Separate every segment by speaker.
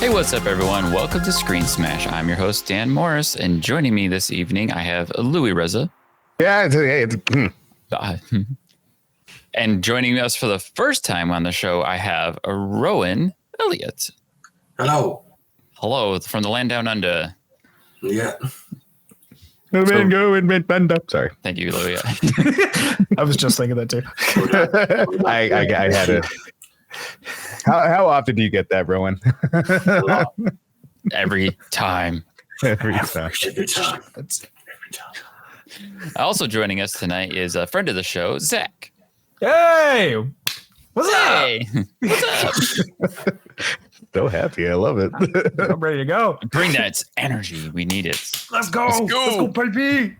Speaker 1: Hey, what's up, everyone? Welcome to Screen Smash. I'm your host, Dan Morris, and joining me this evening, I have Louis Reza.
Speaker 2: Yeah,
Speaker 1: And joining us for the first time on the show, I have Rohan Elliott.
Speaker 3: Hello.
Speaker 1: Hello, from the land down under.
Speaker 3: Yeah.
Speaker 2: Sorry.
Speaker 1: Thank you, Louis.
Speaker 4: I was just thinking that too.
Speaker 2: I had it. How often do you get that, Rowan?
Speaker 1: Every time.
Speaker 2: Every time.
Speaker 3: Every time.
Speaker 1: Also joining us tonight is a friend of the show, Zach.
Speaker 4: Hey, what's
Speaker 1: Hey, what's up?
Speaker 2: So happy. I love it.
Speaker 4: up? I'm ready to go.
Speaker 1: Bring that energy. We need it.
Speaker 4: Let's go.
Speaker 1: Let's go.
Speaker 4: baby.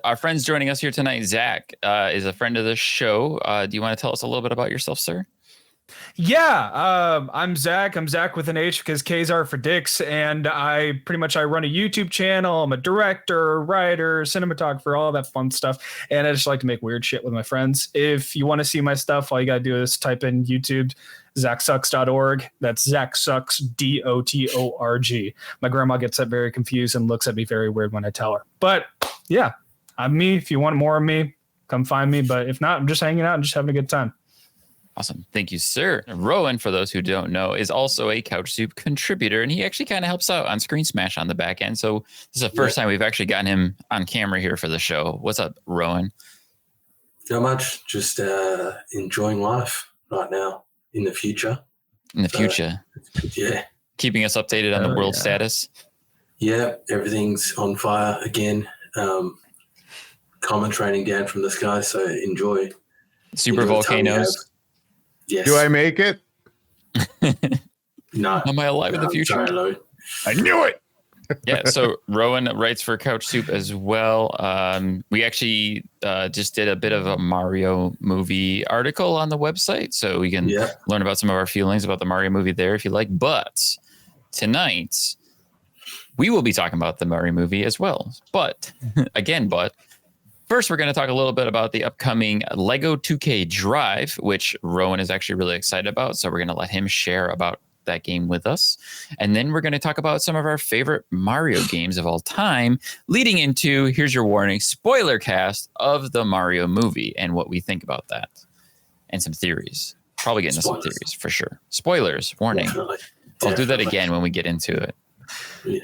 Speaker 1: Our friends joining us here tonight, Zach, is a friend of the show. Do you want to tell us a little bit about yourself, sir?
Speaker 4: Yeah, I'm Zach. I'm Zach with an H because K's are for dicks, and I run a YouTube channel. I'm a director, writer, cinematographer, all that fun stuff, and I just like to make weird shit with my friends. If you want to see my stuff, all you gotta do is type in YouTube ZachSucks.org. That's Zach Sucks, DOTORG. My grandma gets that very confused and looks at me very weird when I tell her. But yeah, I'm me. If you want more of me, come find me. But if not, I'm just hanging out and just having a good time.
Speaker 1: Awesome. Thank you, sir. Rohan, for those who don't know, is also a CouchSoup contributor, and he actually kind of helps out on Screen Smash on the back end. So this is the first time we've actually gotten him on camera here for the show. What's up, Rohan?
Speaker 3: Not much. Just enjoying life right now. In the future. Yeah.
Speaker 1: Keeping us updated on the world status.
Speaker 3: Yeah. Everything's on fire again. Comet raining down from the sky. So enjoy.
Speaker 1: Super volcanoes.
Speaker 3: Yes.
Speaker 2: Do I make it?
Speaker 3: No.
Speaker 1: Am I alive in the future?
Speaker 3: Sorry, Lou.
Speaker 2: I knew it.
Speaker 1: Yeah, so Rohan writes for CouchSoup as well. We actually just did a bit of a Mario movie article on the website, so we can learn about some of our feelings about the Mario movie there if you like. But tonight, we will be talking about the Mario movie as well. But first, we're going to talk a little bit about the upcoming Lego 2K Drive, which Rohan is actually really excited about. So we're going to let him share about that game with us. And then we're going to talk about some of our favorite Mario games of all time, leading into, here's your warning, Spoilercast of the Mario movie and what we think about that. And some theories. Probably getting into some theories for sure. Spoilers, warning. Definitely. I'll do that again when we get into it.
Speaker 3: Yeah.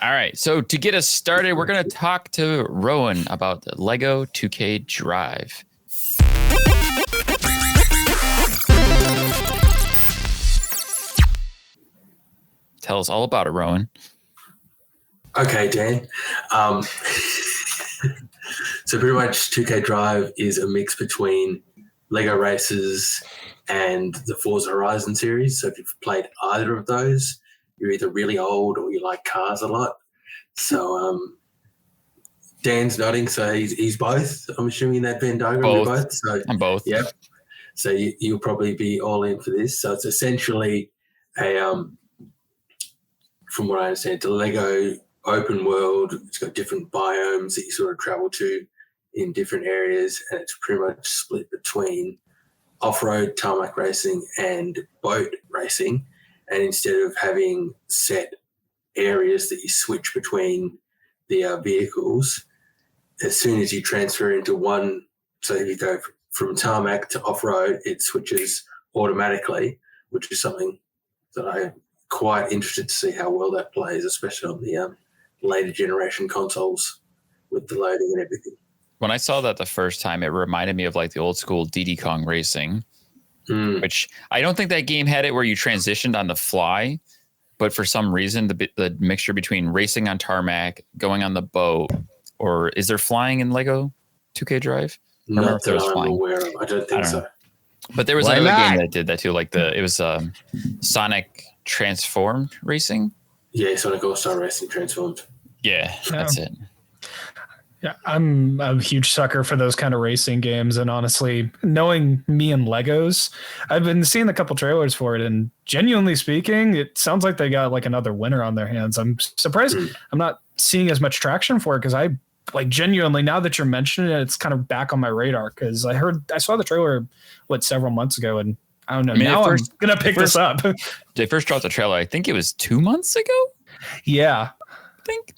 Speaker 1: All right. So to get us started, we're going to talk to Rohan about the Lego 2K Drive. Tell us all about it, Rohan.
Speaker 3: Okay, Dan. So pretty much 2K Drive is a mix between Lego Racers and the Forza Horizon series. So if you've played either of those, you're either really old or you like cars a lot. So Dan's nodding, so he's both. I'm assuming that Venn diagram,
Speaker 1: both.
Speaker 3: We're both. So
Speaker 1: I'm both.
Speaker 3: Yeah. So you'll probably be all in for this. So it's essentially a from what I understand, it's a Lego open world. It's got different biomes that you sort of travel to in different areas, and it's pretty much split between off-road tarmac racing and boat racing. And instead of having set areas that you switch between the vehicles, as soon as you transfer into one, so if you go from tarmac to off-road, it switches automatically, which is something that I'm quite interested to see how well that plays, especially on the later generation consoles with the loading and everything.
Speaker 1: When I saw that the first time, it reminded me of like the old school Diddy Kong Racing, which I don't think that game had it where you transitioned on the fly, but for some reason, the mixture between racing on tarmac, going on the boat, or is there flying in Lego 2K Drive?
Speaker 3: Not that I'm aware of. I don't think so.
Speaker 1: But there was another game that did that too, like it was Sonic Transformed Racing.
Speaker 3: Yeah, Sonic All-Star Racing Transformed.
Speaker 1: Yeah, that's it.
Speaker 4: Yeah, I'm a huge sucker for those kind of racing games. And honestly, knowing me and Legos, I've been seeing a couple trailers for it. And genuinely speaking, it sounds like they got like another winner on their hands. I'm surprised I'm not seeing as much traction for it because I like genuinely, now that you're mentioning it, it's kind of back on my radar because I saw the trailer several months ago, and I don't know. Now I'm gonna pick this up.
Speaker 1: They first dropped the trailer. I think it was 2 months ago.
Speaker 4: Yeah,
Speaker 1: I think.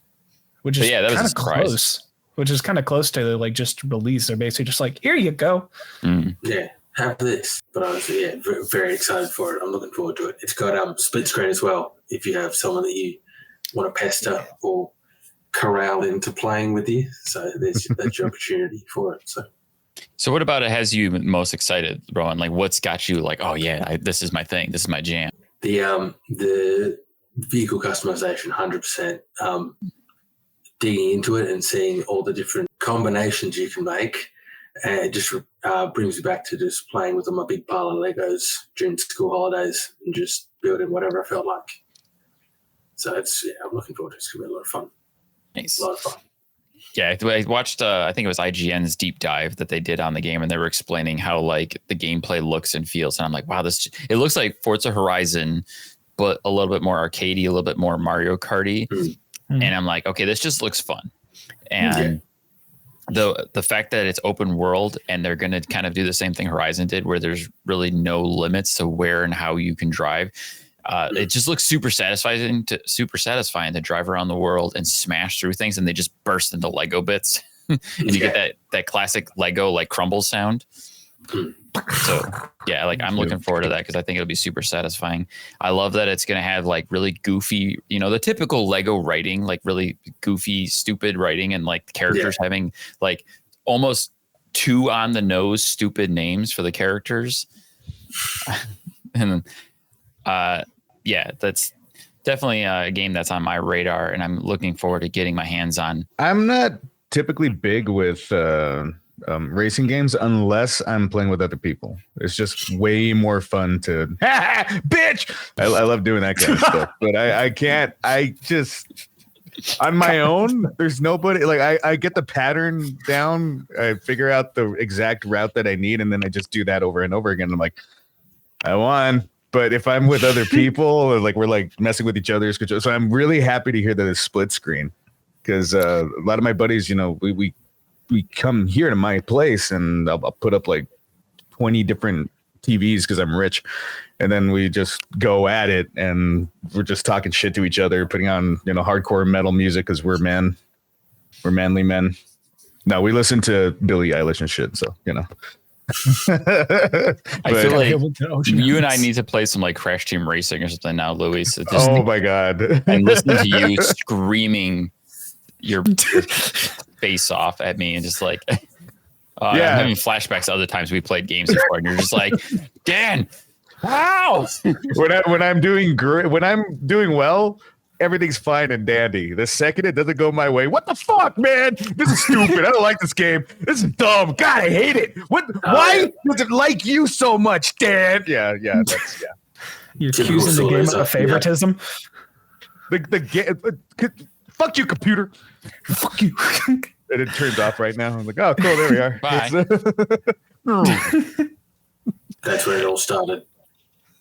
Speaker 4: Which is kind of close. Which is kind of close to like just release. They're basically just like, here you go.
Speaker 3: Yeah, have this. But honestly, very, very excited for it. I'm looking forward to it. It's got split screen as well. If you have someone that you want to pester or corral into playing with you, so that's your opportunity for it. So
Speaker 1: what about it has you most excited, Rohan? Like, what's got you like, oh yeah, this is my thing. This is my jam.
Speaker 3: The vehicle customization, 100%. Digging into it and seeing all the different combinations you can make, and it just brings me back to just playing with my big pile of Legos during school holidays and just building whatever I felt like. So I'm looking forward to it. It's going to be a lot of fun.
Speaker 1: Nice.
Speaker 3: A lot of fun.
Speaker 1: Yeah, I watched, I think it was IGN's deep dive that they did on the game, and they were explaining how like the gameplay looks and feels. And I'm like, wow, it looks like Forza Horizon, but a little bit more arcadey, a little bit more Mario Karty. And I'm like, okay, this just looks fun. And the fact that it's open world and they're going to kind of do the same thing Horizon did, where there's really no limits to where and how you can drive. It just looks super satisfying to drive around the world and smash through things, and they just burst into Lego bits. And you get that classic Lego like crumble sound. So yeah, like I'm looking forward to that because I think it'll be super satisfying. I love that it's gonna have like really goofy, the typical Lego writing, like really goofy, stupid writing, and like characters having like almost too on the nose stupid names for the characters. And that's definitely a game that's on my radar, and I'm looking forward to getting my hands on.
Speaker 2: I'm not typically big with racing games unless I'm playing with other people. It's just way more fun to bitch. I love doing that kind of stuff, but I just on my own, there's nobody like I get the pattern down. I figure out the exact route that I need, and then I just do that over and over again. I'm like, I won. But if I'm with other people, or like we're like messing with each other's control, so I'm really happy to hear that it's split screen, because a lot of my buddies, we come here to my place and I'll put up like 20 different TVs because I'm rich. And then we just go at it and we're just talking shit to each other, putting on, hardcore metal music because we're manly men. No, we listen to Billie Eilish and shit. So,
Speaker 1: I feel like you and I need to play some like Crash Team Racing or something now, Louis. So
Speaker 2: oh my God.
Speaker 1: And listen to you screaming your face off at me and just like I'm having flashbacks to other times we played games before, and you're just like, Dan, wow.
Speaker 2: when I'm doing great, when I'm doing well, everything's fine and dandy. The second it doesn't go my way, what the fuck, man? This is stupid. I don't like this game. This is dumb. God, I hate it. Why does it like you so much, Dan? Yeah. You're
Speaker 4: accusing the game of favoritism.
Speaker 2: The game. Fuck you, computer. Fuck you. And it turns off right now. I'm like, oh, cool. There we are.
Speaker 1: Bye.
Speaker 3: That's where it all started.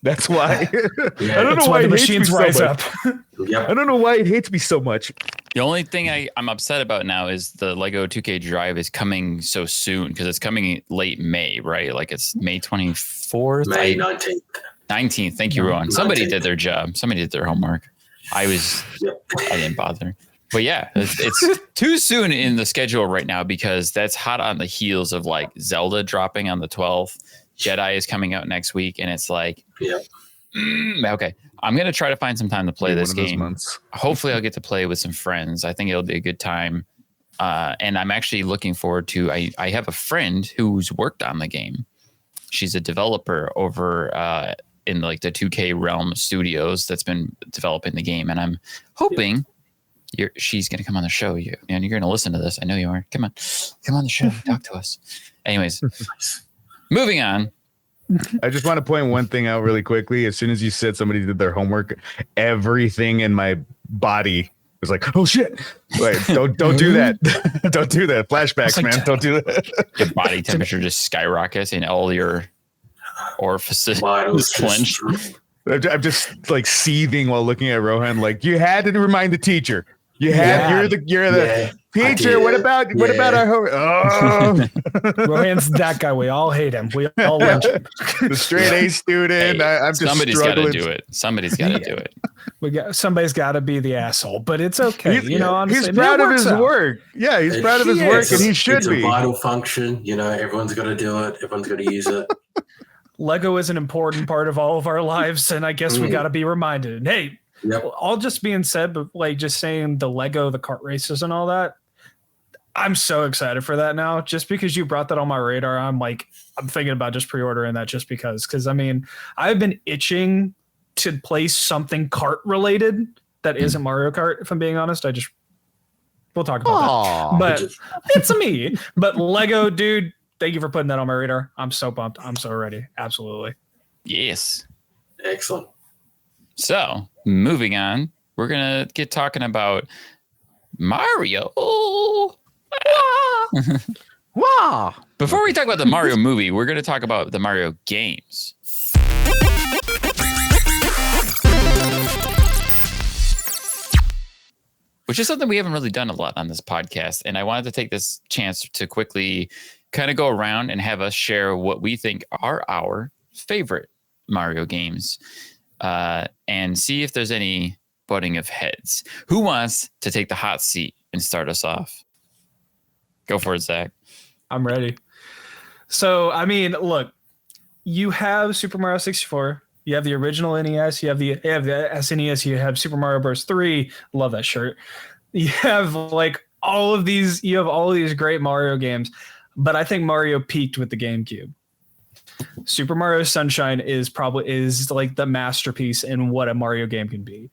Speaker 2: That's why.
Speaker 3: Yeah,
Speaker 2: I don't know why
Speaker 4: the machines rise up.
Speaker 3: Yep.
Speaker 2: I don't know why it hates me so much.
Speaker 1: The only thing I'm upset about now is the Lego 2K Drive is coming so soon, because it's coming late May, right? Like it's May 24th.
Speaker 3: May 19th.
Speaker 1: 19th. Thank you, Rohan. Somebody did their job. Somebody did their homework. I didn't bother. But yeah, it's too soon in the schedule right now, because that's hot on the heels of like Zelda dropping on the 12th. Jedi is coming out next week, and it's like, okay, I'm going to try to find some time to play this game. Hopefully I'll get to play with some friends. I think it'll be a good time. And I'm actually looking forward to, I have a friend who's worked on the game. She's a developer over in like the 2K Realm Studios that's been developing the game. And I'm hoping she's going to come on the show. And you're going to listen to this. I know you are. Come on the show. Talk to us. Anyways, moving on.
Speaker 2: I just want to point one thing out really quickly. As soon as you said somebody did their homework, everything in my body was like, oh shit. Wait, don't do that. Don't do that. Flashbacks, like, man. Don't do that.
Speaker 1: Your body temperature just skyrockets and all your orifices clenched.
Speaker 2: I'm just like seething while looking at Rohan. Like, you had to remind the teacher. You had you're the Teacher, what about our
Speaker 4: Rohan's that guy. We all hate him. We all love him.
Speaker 2: The straight A student.
Speaker 1: Hey,
Speaker 2: I'm just
Speaker 1: somebody's got to
Speaker 2: struggling.
Speaker 1: do it. Somebody's got to do it.
Speaker 4: Somebody's got to be the asshole, but it's okay.
Speaker 2: He's proud of his work. Yeah, he's proud of his work, and he should be.
Speaker 3: It's a vital function. Everyone's got to do it. Everyone's got to use it.
Speaker 4: Lego is an important part of all of our lives, and I guess we got to be reminded. Hey, all just being said, but like just saying the Lego, the kart races, and all that. I'm so excited for that now. Just because you brought that on my radar, I'm thinking about just pre-ordering that just because I mean, I've been itching to play something kart related that isn't Mario Kart. If I'm being honest, we'll talk about that. But it's me. But Lego, dude, thank you for putting that on my radar. I'm so pumped. I'm so ready. Absolutely.
Speaker 1: Yes.
Speaker 3: Excellent.
Speaker 1: So moving on, we're gonna get talking about Mario.
Speaker 2: Wow.
Speaker 1: Before we talk about the Mario movie, we're going to talk about the Mario games. Which is something we haven't really done a lot on this podcast. And I wanted to take this chance to quickly kind of go around and have us share what we think are our favorite Mario games and see if there's any butting of heads. Who wants to take the hot seat and start us off? Go for it, Zach.
Speaker 4: I'm ready. So, I mean, look, you have Super Mario 64. You have the original NES. You have the SNES. You have Super Mario Bros. 3. Love that shirt. You have all of these. You have all of these great Mario games. But I think Mario peaked with the GameCube. Super Mario Sunshine is like the masterpiece in what a Mario game can be.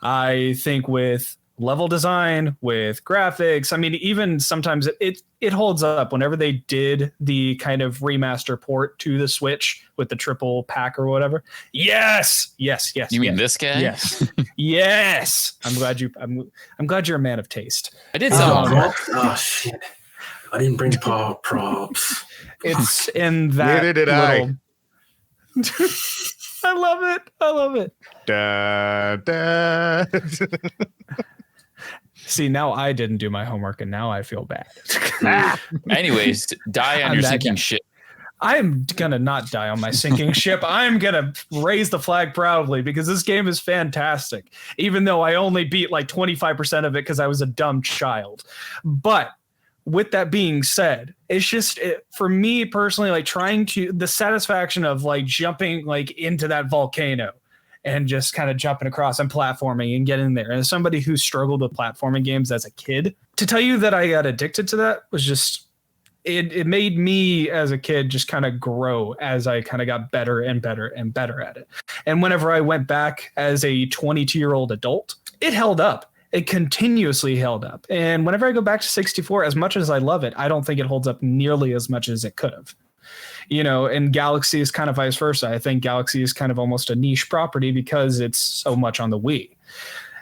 Speaker 4: I think with level design, with graphics, I mean, even sometimes it holds up. Whenever they did the kind of remaster port to the Switch with the triple pack or whatever. Yes. You
Speaker 1: mean this guy?
Speaker 4: Yes. Yes. I'm glad you're a man of taste.
Speaker 1: I did some.
Speaker 3: Oh shit! I didn't bring props.
Speaker 4: It's in that.
Speaker 2: Neither did I.
Speaker 4: I love it.
Speaker 2: Da, da.
Speaker 4: See, now I didn't do my homework, and now I feel bad.
Speaker 1: Anyways, die on your sinking ship.
Speaker 4: I'm going to not die on my sinking ship. I'm going to raise the flag proudly because this game is fantastic, even though I only beat 25% of it because I was a dumb child. But with that being said, it's just for me personally, trying to the satisfaction of jumping into that volcano and just kind of jumping across and platforming and getting there. And as somebody who struggled with platforming games as a kid, to tell you that I got addicted to that was just, it made me as a kid just kind of grow as I kind of got better and better and better at it. And whenever I went back as a 22-year-old adult, it held up. It continuously held up. And whenever I go back to 64, as much as I love it, I don't think it holds up nearly as much as it could have. And Galaxy is kind of vice versa. I think Galaxy is kind of almost a niche property because it's so much on the Wii.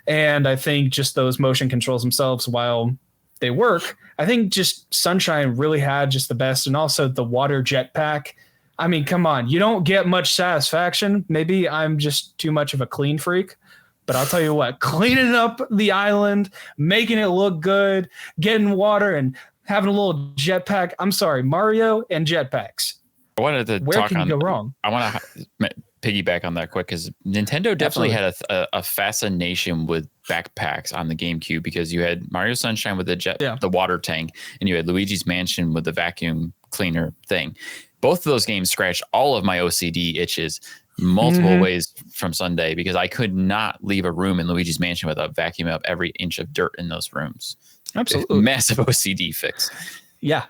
Speaker 4: And I think just those motion controls themselves, while they work, I think just Sunshine really had just the best. And also the water jetpack. I mean, come on, you don't get much satisfaction. Maybe I'm just too much of a clean freak. But I'll tell you what, cleaning up the island, making it look good, getting water and having a little jetpack. I'm sorry, Mario and jetpacks.
Speaker 1: I wanted to
Speaker 4: Where
Speaker 1: talk
Speaker 4: can
Speaker 1: on.
Speaker 4: you go wrong?
Speaker 1: I want to piggyback on that quick because Nintendo definitely had a fascination with backpacks on the GameCube because you had Mario Sunshine with the water tank, and you had Luigi's Mansion with the vacuum cleaner thing. Both of those games scratched all of my OCD itches multiple ways from Sunday because I could not leave a room in Luigi's Mansion without vacuuming up every inch of dirt in those rooms.
Speaker 4: Absolutely.
Speaker 1: Massive OCD fix.
Speaker 4: Yeah.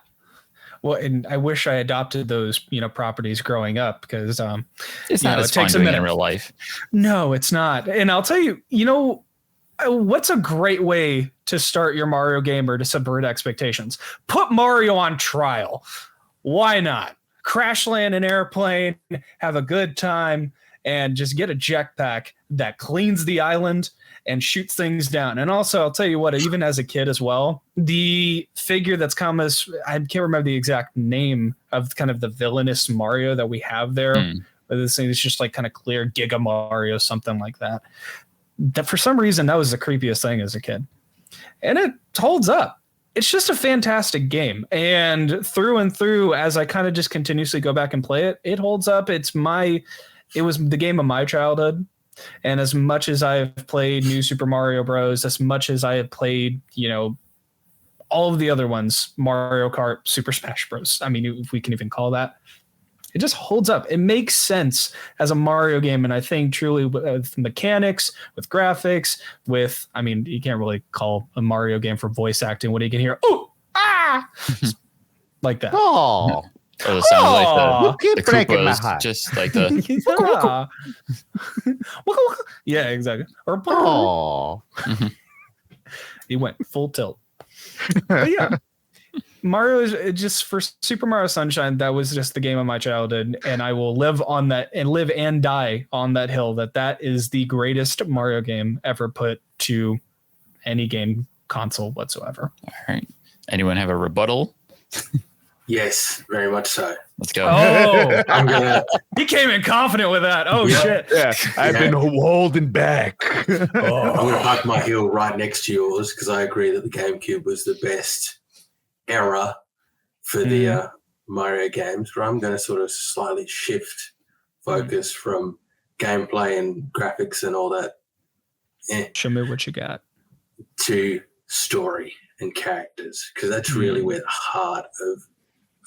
Speaker 4: Well, and I wish I adopted those, properties growing up because
Speaker 1: it's not as fun doing it in real life.
Speaker 4: No, it's not. And I'll tell you, what's a great way to start your Mario game or to subvert expectations? Put Mario on trial. Why not? Crash land an airplane, have a good time, and just get a jetpack that cleans the island and shoots things down. And also, I'll tell you what, even as a kid as well, the figure that's come as, I can't remember the exact name of kind of the villainous Mario that we have there. But this thing is just kind of clear Giga Mario, something like that. That for some reason, that was the creepiest thing as a kid. And it holds up. it's just a fantastic game. And through, as I kind of just continuously go back and play it, it holds up. It was the game of my childhood. And as much as I've played New Super Mario Bros., as much as I have played, all of the other ones, Mario Kart, Super Smash Bros., I mean, if we can even call that, it just holds up. It makes sense as a Mario game. And I think truly with mechanics, with graphics, you can't really call a Mario game for voice acting. What do you can hear? Oh, like that.
Speaker 2: Oh,
Speaker 1: or the sounds like
Speaker 2: keep
Speaker 1: the
Speaker 2: breaking my
Speaker 1: Koopas,
Speaker 2: heart.
Speaker 1: just like the
Speaker 4: yeah, exactly. Or
Speaker 2: oh,
Speaker 4: he went full tilt. But yeah. Mario is just for Super Mario Sunshine. That was just the game of my childhood, and I will live on that and live and die on that hill. That is the greatest Mario game ever put to any game console whatsoever.
Speaker 1: All right. Anyone have a rebuttal?
Speaker 3: Yes, very much so.
Speaker 1: Let's go.
Speaker 4: Oh, he came in confident with that. Oh shit!
Speaker 2: Yeah, I've been holding back.
Speaker 3: I'm going to park my hill right next to yours because I agree that the GameCube was the best era for the Mario games, where I'm going to sort of slightly shift focus from gameplay and graphics and all that.
Speaker 4: Show me what you got.
Speaker 3: To story and characters, because that's really where the heart of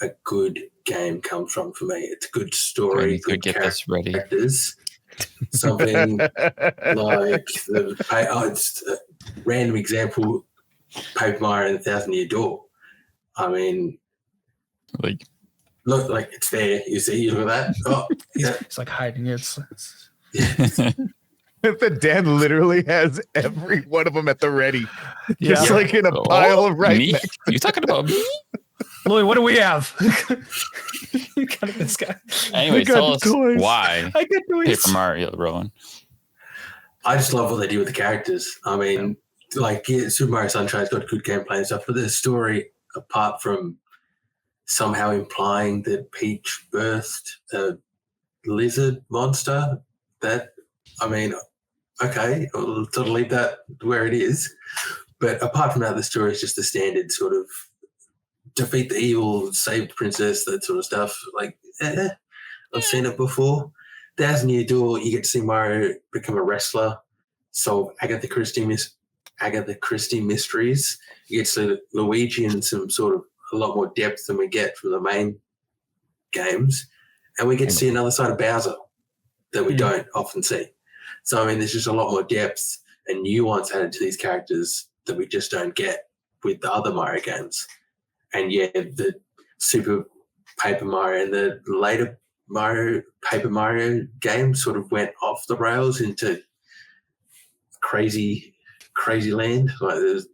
Speaker 3: a good game comes from for me. It's good story, good characters. Something like it's a random example, Paper Mario and the 1,000-Year Door. I mean, look, like it's there. You see, you look at that. Oh, yeah.
Speaker 4: It's like hiding it.
Speaker 2: The Dan literally has every one of them at the ready, just like in a pile of
Speaker 1: me? You talking about me?
Speaker 4: Louis, what do we have? You got this guy.
Speaker 1: Anyway, tell us
Speaker 2: toys.
Speaker 1: Why
Speaker 4: I get toys.
Speaker 1: Paper Mario, Rowan.
Speaker 3: I just love what they do with the characters. I mean, Super Mario Sunshine's got good gameplay and stuff, but the story, apart from somehow implying that Peach birthed a lizard monster, okay, I'll sort of leave that where it is. But apart from that, the story is just the standard sort of defeat the evil, save the princess, that sort of stuff. I've seen it before. 1,000-Year Door, you get to see Mario become a wrestler, solve Agatha Christie mysteries. You get to see Luigi in some sort of a lot more depth than we get from the main games. And we get to see another side of Bowser that we don't often see. So, there's just a lot more depth and nuance added to these characters that we just don't get with the other Mario games. And the Super Paper Mario and the later Paper Mario games sort of went off the rails into crazy land. Like there's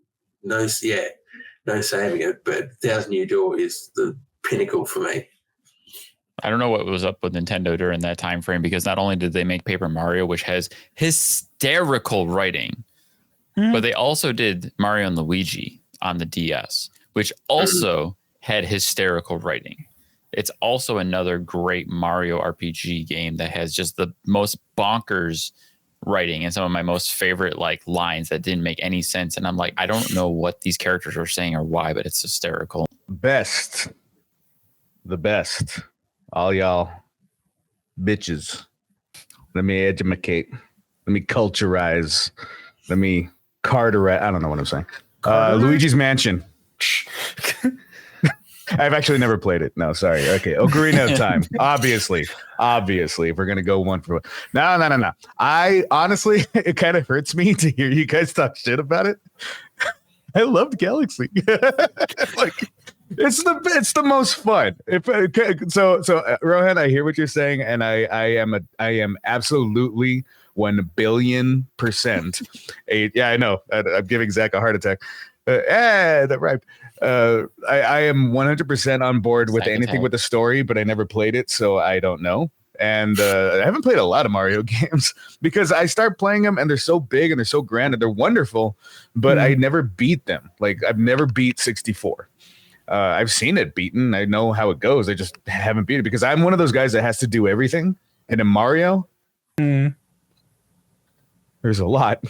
Speaker 3: no saving it. But 1,000-Year Door is the pinnacle for me.
Speaker 1: I don't know what was up with Nintendo during that time frame, because not only did they make Paper Mario, which has hysterical writing, but they also did Mario and Luigi on the DS, which also had hysterical writing. It's also another great Mario RPG game that has just the most bonkers writing and some of my most favorite lines that didn't make any sense. And I'm like, I don't know what these characters are saying or why, but it's hysterical.
Speaker 2: The best. All y'all bitches. Let me educate. Let me culturize. Let me carterize. I don't know what I'm saying. Luigi's Mansion. I've actually never played it. No, sorry. Okay. Ocarina of Time. Obviously. If we're going to go one for one. No. I honestly, it kind of hurts me to hear you guys talk shit about it. I loved Galaxy. It's the most fun. So Rohan, I hear what you're saying, and I am absolutely 1,000,000,000%. Yeah, I know. I'm giving Zach a heart attack. That rhymed. I am 100% on board with anything with the story, but I never played it, so I don't know. And I haven't played a lot of Mario games because I start playing them and they're so big and they're so grand and they're wonderful, but I never beat them. I've never beat 64. I've seen it beaten. I know how it goes. I just haven't beat it because I'm one of those guys that has to do everything. And in Mario, there's a lot.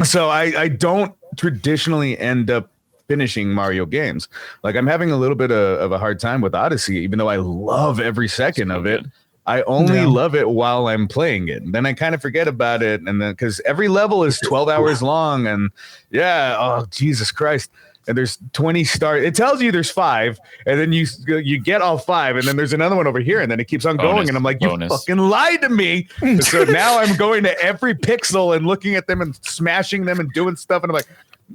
Speaker 2: So I don't traditionally end up finishing Mario games. Like I'm having a little bit of a hard time with Odyssey, even though I love every second of it. I only love it while I'm playing it. And then I kind of forget about it. And then because every level is 12 hours long. And oh, Jesus Christ. And there's 20 stars. It tells you there's 5. And then you get all 5. And then there's another one over here. And then it keeps on going. And I'm like, you fucking lied to me. So now I'm going to every pixel and looking at them and smashing them and doing stuff. And I'm like,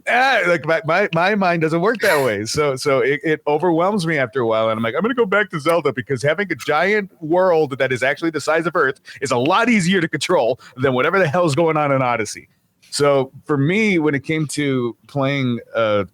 Speaker 2: like my mind doesn't work that way. So it overwhelms me after a while. And I'm like, I'm going to go back to Zelda because having a giant world that is actually the size of Earth is a lot easier to control than whatever the hell's going on in Odyssey. So for me, when it came to playing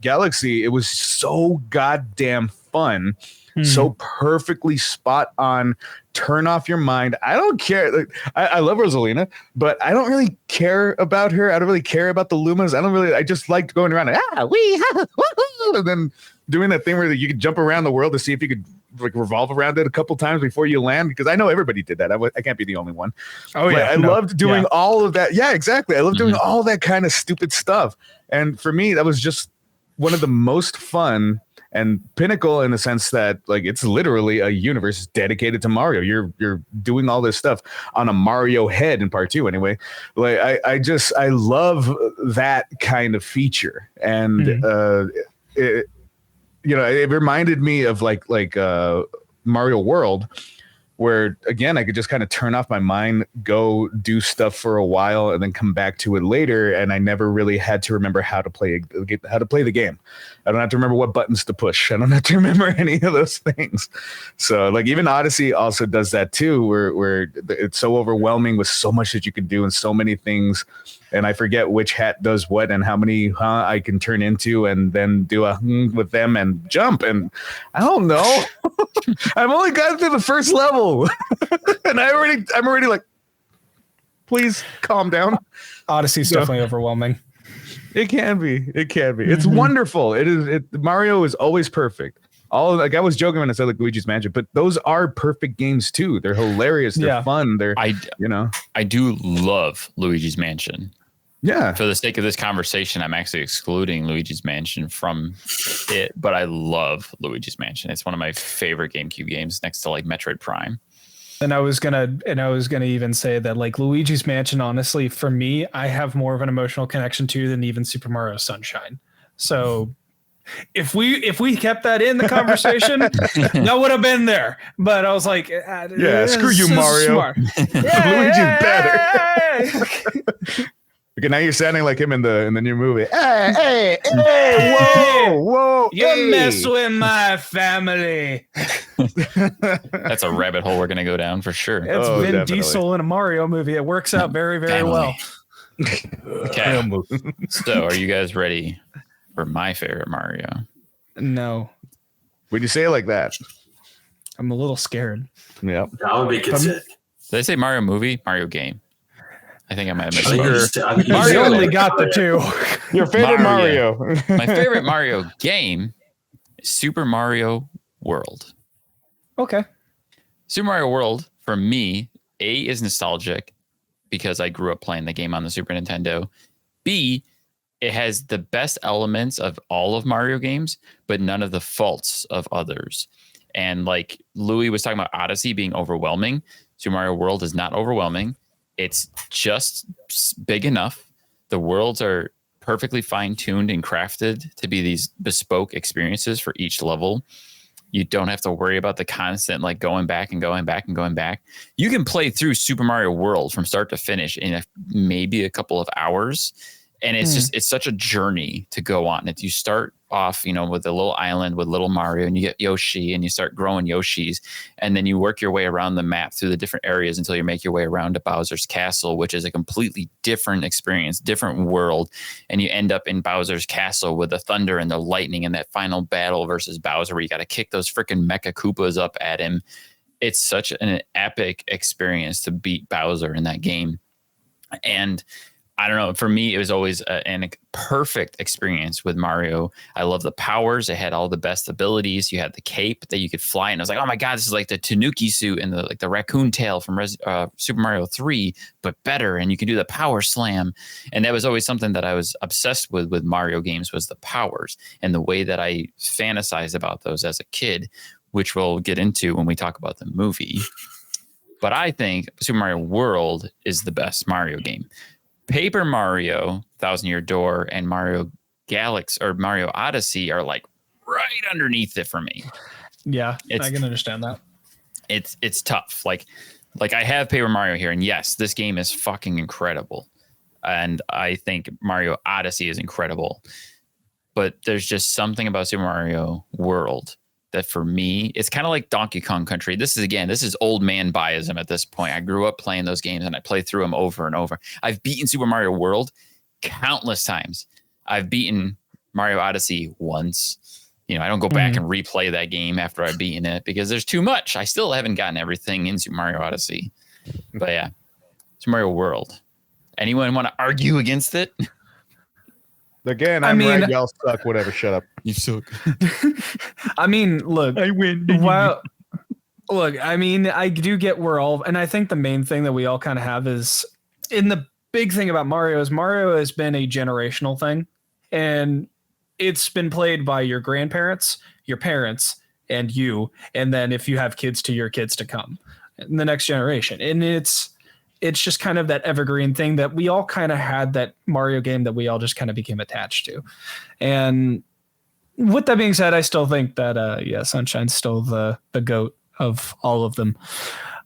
Speaker 2: Galaxy, it was so goddamn fun. So perfectly spot on. Turn off your mind. I don't care. Like, I love Rosalina, but I don't really care about her. I don't really care about the Lumas. I just liked going around and then doing that thing where you could jump around the world to see if you could like revolve around it a couple times before you land, because I know everybody did that. I can't be the only one. Oh yeah, I loved doing all of that. Yeah, exactly. I love doing all that kind of stupid stuff. And for me, that was just one of the most fun and pinnacle in the sense that like it's literally a universe dedicated to Mario. You're doing all this stuff on a Mario head in part 2 anyway. Like I love that kind of feature. And it reminded me of like Mario World, where again I could just kind of turn off my mind, go do stuff for a while, and then come back to it later. And I never really had to remember how to play the game. I don't have to remember what buttons to push. I don't have to remember any of those things. So like even Odyssey also does that too, where it's so overwhelming with so much that you can do and so many things. And I forget which hat does what and how many I can turn into, and then do a with them and jump. And I don't know. I've only gotten through the first level, and I'm already like, please calm down.
Speaker 4: Odyssey's definitely overwhelming.
Speaker 2: It can be. It's wonderful. It is. Mario is always perfect. I was joking when I said like Luigi's Mansion, but those are perfect games too. They're hilarious. They're fun. I
Speaker 1: do love Luigi's Mansion.
Speaker 2: Yeah.
Speaker 1: For the sake of this conversation, I'm actually excluding Luigi's Mansion from it, but I love Luigi's Mansion. It's one of my favorite GameCube games, next to like Metroid Prime.
Speaker 4: And I was gonna even say that like Luigi's Mansion, honestly, for me, I have more of an emotional connection to than even Super Mario Sunshine. So if we kept that in the conversation, that would have been there. But I was like,
Speaker 2: screw you, Mario. Luigi's better. Okay, now you're sounding like him in the new movie. Hey, whoa!
Speaker 4: You mess with my family.
Speaker 1: That's a rabbit hole we're gonna go down for sure.
Speaker 4: It's Vin Diesel in a Mario movie. It works out very, very well.
Speaker 1: Okay. So, are you guys ready for my favorite Mario?
Speaker 4: No.
Speaker 2: When you say it like that,
Speaker 4: I'm a little scared.
Speaker 2: Yeah,
Speaker 3: I would be concerned.
Speaker 1: Did I say Mario movie? Mario game. I think I might have missed
Speaker 4: it. Mario only got the 2.
Speaker 2: Your favorite Mario.
Speaker 1: My favorite Mario game is Super Mario World.
Speaker 4: Okay.
Speaker 1: Super Mario World, for me, A, is nostalgic because I grew up playing the game on the Super Nintendo. B, it has the best elements of all of Mario games, but none of the faults of others. And like Louis was talking about Odyssey being overwhelming, Super Mario World is not overwhelming. It's just big enough. The worlds are perfectly fine-tuned and crafted to be these bespoke experiences for each level. You don't have to worry about the constant like going back and going back and going back. You can play through Super Mario World from start to finish in maybe a couple of hours. And it's such a journey to go on. If you start off, with a little island with little Mario, and you get Yoshi and you start growing Yoshis, and then you work your way around the map through the different areas until you make your way around to Bowser's Castle, which is a completely different experience, different world. And you end up in Bowser's Castle with the thunder and the lightning and that final battle versus Bowser where you got to kick those freaking Mecha Koopas up at him. It's such an epic experience to beat Bowser in that game. And I don't know. For me, it was always a perfect experience with Mario. I love the powers. It had all the best abilities. You had the cape that you could fly, and I was like, "Oh my god, this is like the Tanuki suit and the raccoon tail from Super Mario 3, but better." And you can do the power slam, and that was always something that I was obsessed with Mario games was the powers and the way that I fantasized about those as a kid, which we'll get into when we talk about the movie. But I think Super Mario World is the best Mario game. Paper Mario, Thousand Year Door, and Mario Galaxy or Mario Odyssey are like right underneath it for me.
Speaker 4: Yeah, I can understand that.
Speaker 1: It's tough. Like I have Paper Mario here, and yes, this game is fucking incredible. And I think Mario Odyssey is incredible. But there's just something about Super Mario World that for me, it's kind of like Donkey Kong Country. This is old man biasm at this point. I grew up playing those games and I play through them over and over. I've beaten Super Mario World countless times. I've beaten Mario Odyssey once. I don't go back and replay that game after I've beaten it because there's too much. I still haven't gotten everything in Super Mario Odyssey. But yeah, Super Mario World. Anyone want to argue against it?
Speaker 2: Again, I'm right. Y'all suck. Whatever. Shut up.
Speaker 1: You suck.
Speaker 4: I mean, look. I win. Wow. Look, I mean, I do get we're all, and I think the main thing that we all kind of have is, in the big thing about Mario is Mario has been a generational thing, and it's been played by your grandparents, your parents, and you, and then if you have kids, to your kids to come, in the next generation, and it's just kind of that evergreen thing that we all kind of had, that Mario game that we all just kind of became attached to. And with that being said, I still think that, Sunshine's still the GOAT of all of them.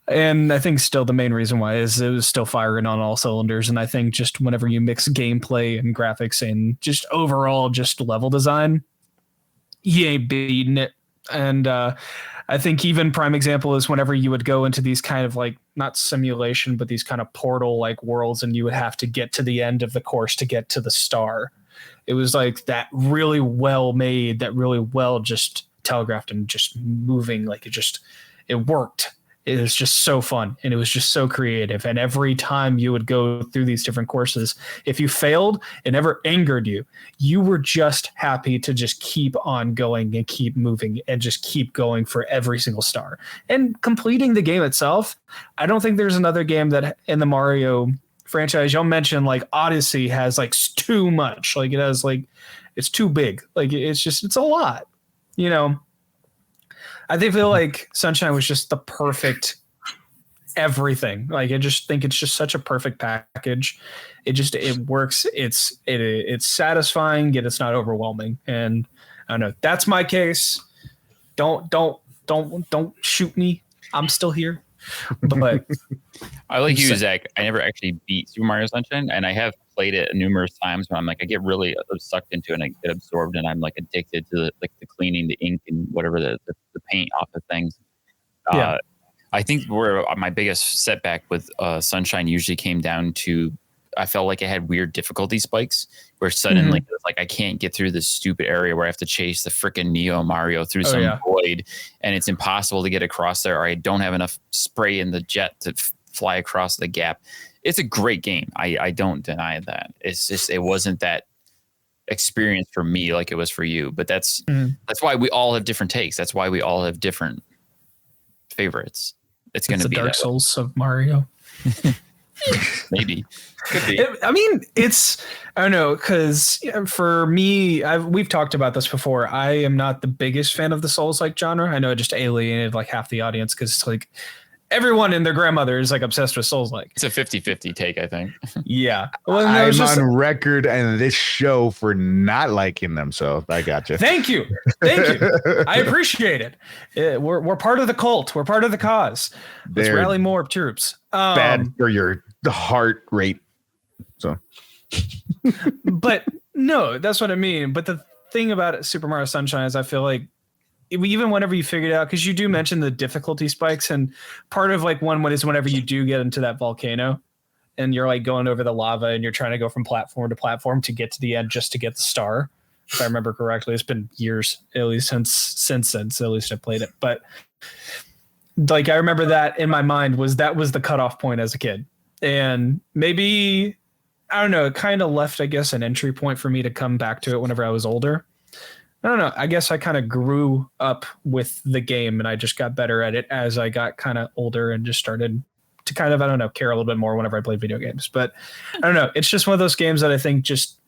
Speaker 4: And I think still the main reason why is it was still firing on all cylinders. And I think just whenever you mix gameplay and graphics and just overall just level design, you ain't beating it. And I think even prime example is whenever you would go into these kind of like, not simulation, but these kind of portal like worlds, and you would have to get to the end of the course to get to the star. It was like that really well made, that really well just telegraphed and just moving, like it worked. It was just so fun, and it was just so creative. And every time you would go through these different courses, if you failed, it never angered you. You were just happy to just keep on going and keep moving and just keep going for every single star. And completing the game itself, I don't think there's another game that in the Mario franchise, y'all mentioned like Odyssey has like too much. Like it has like, it's too big. Like it's a lot, I feel like Sunshine was just the perfect everything. Like I just think it's just such a perfect package. It works. It's satisfying, yet it's not overwhelming. And I don't know. That's my case. Don't shoot me. I'm still here. But
Speaker 1: I like you, Zach. I never actually beat Super Mario Sunshine, and I have played it numerous times when I'm like, I get really sucked into it and I get absorbed, and I'm like addicted to the cleaning the ink and whatever the paint off of things.
Speaker 4: Yeah.
Speaker 1: I think where my biggest setback with Sunshine usually came down to, I felt like it had weird difficulty spikes where suddenly it was like, I can't get through this stupid area where I have to chase the freaking Neo Mario through some void, and it's impossible to get across there, or I don't have enough spray in the jet to fly across the gap. It's a great game. I don't deny that. It's just, it wasn't that experience for me like it was for you, but that's why we all have different takes. That's why we all have different favorites. It's going to be
Speaker 4: the Dark Souls of Mario.
Speaker 1: Maybe. Could be.
Speaker 4: I don't know, because for me, we've talked about this before. I am not the biggest fan of the Souls-like genre. I know it just alienated like half the audience because it's like everyone and their grandmother is like obsessed with Souls-like.
Speaker 1: It's a 50-50 take, I think.
Speaker 4: Yeah.
Speaker 2: Well, I'm on record and this show for not liking them, so I got you.
Speaker 4: Thank you. I appreciate it. We're part of the cult. We're part of the cause. Let's rally more troops.
Speaker 2: Bad for your heart rate. So,
Speaker 4: but no, that's what I mean. But the thing about Super Mario Sunshine is I feel like even whenever you figure it out, because you do mention the difficulty spikes, and part of like one is whenever you do get into that volcano and you're like going over the lava and you're trying to go from platform to platform to get to the end just to get the star. If I remember correctly, it's been years, at least since then. So at least I played it. But like, I remember that in my mind was the cutoff point as a kid. And maybe I don't know. It kind of left, I guess, an entry point for me to come back to it whenever I was older. I don't know. I guess I kind of grew up with the game and I just got better at it as I got kind of older and just started to kind of, I don't know, care a little bit more whenever I played video games. But I don't know. It's just one of those games that I think just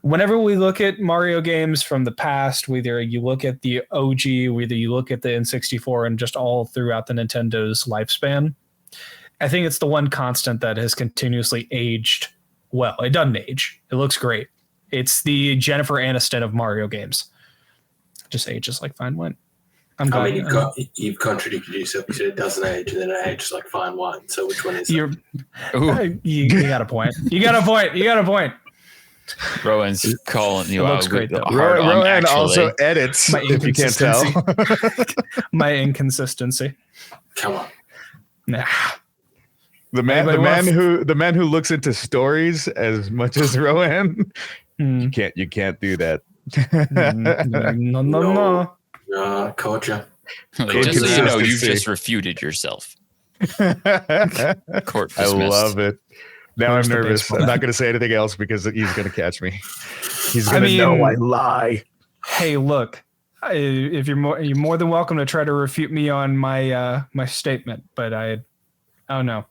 Speaker 4: whenever we look at Mario games from the past, whether you look at the OG, whether you look at the N64 and just all throughout the Nintendo's lifespan, I think it's the one constant that has continuously aged well. It doesn't age. It looks great. It's the Jennifer Aniston of Mario games. Just ages like fine wine.
Speaker 3: You've contradicted yourself. You said it doesn't age, and then it ages like fine wine. So which one is it?
Speaker 4: You got a point. You got a point.
Speaker 1: Rowan's calling you out.
Speaker 4: Looks great though.
Speaker 2: Rowan also edits. If you can't tell,
Speaker 4: my inconsistency.
Speaker 3: Come on.
Speaker 4: Nah.
Speaker 2: The man who looks into stories as much as Rowan. You can't do that.
Speaker 4: No.
Speaker 3: Culture.
Speaker 1: Just so you know, you've just refuted yourself.
Speaker 2: Court dismissed. I love it. Now I'm nervous. I'm not going to say anything else because he's going to catch me. He's going to know I lie.
Speaker 4: Hey, look. If you're more than welcome to try to refute me on my my statement, but I don't know.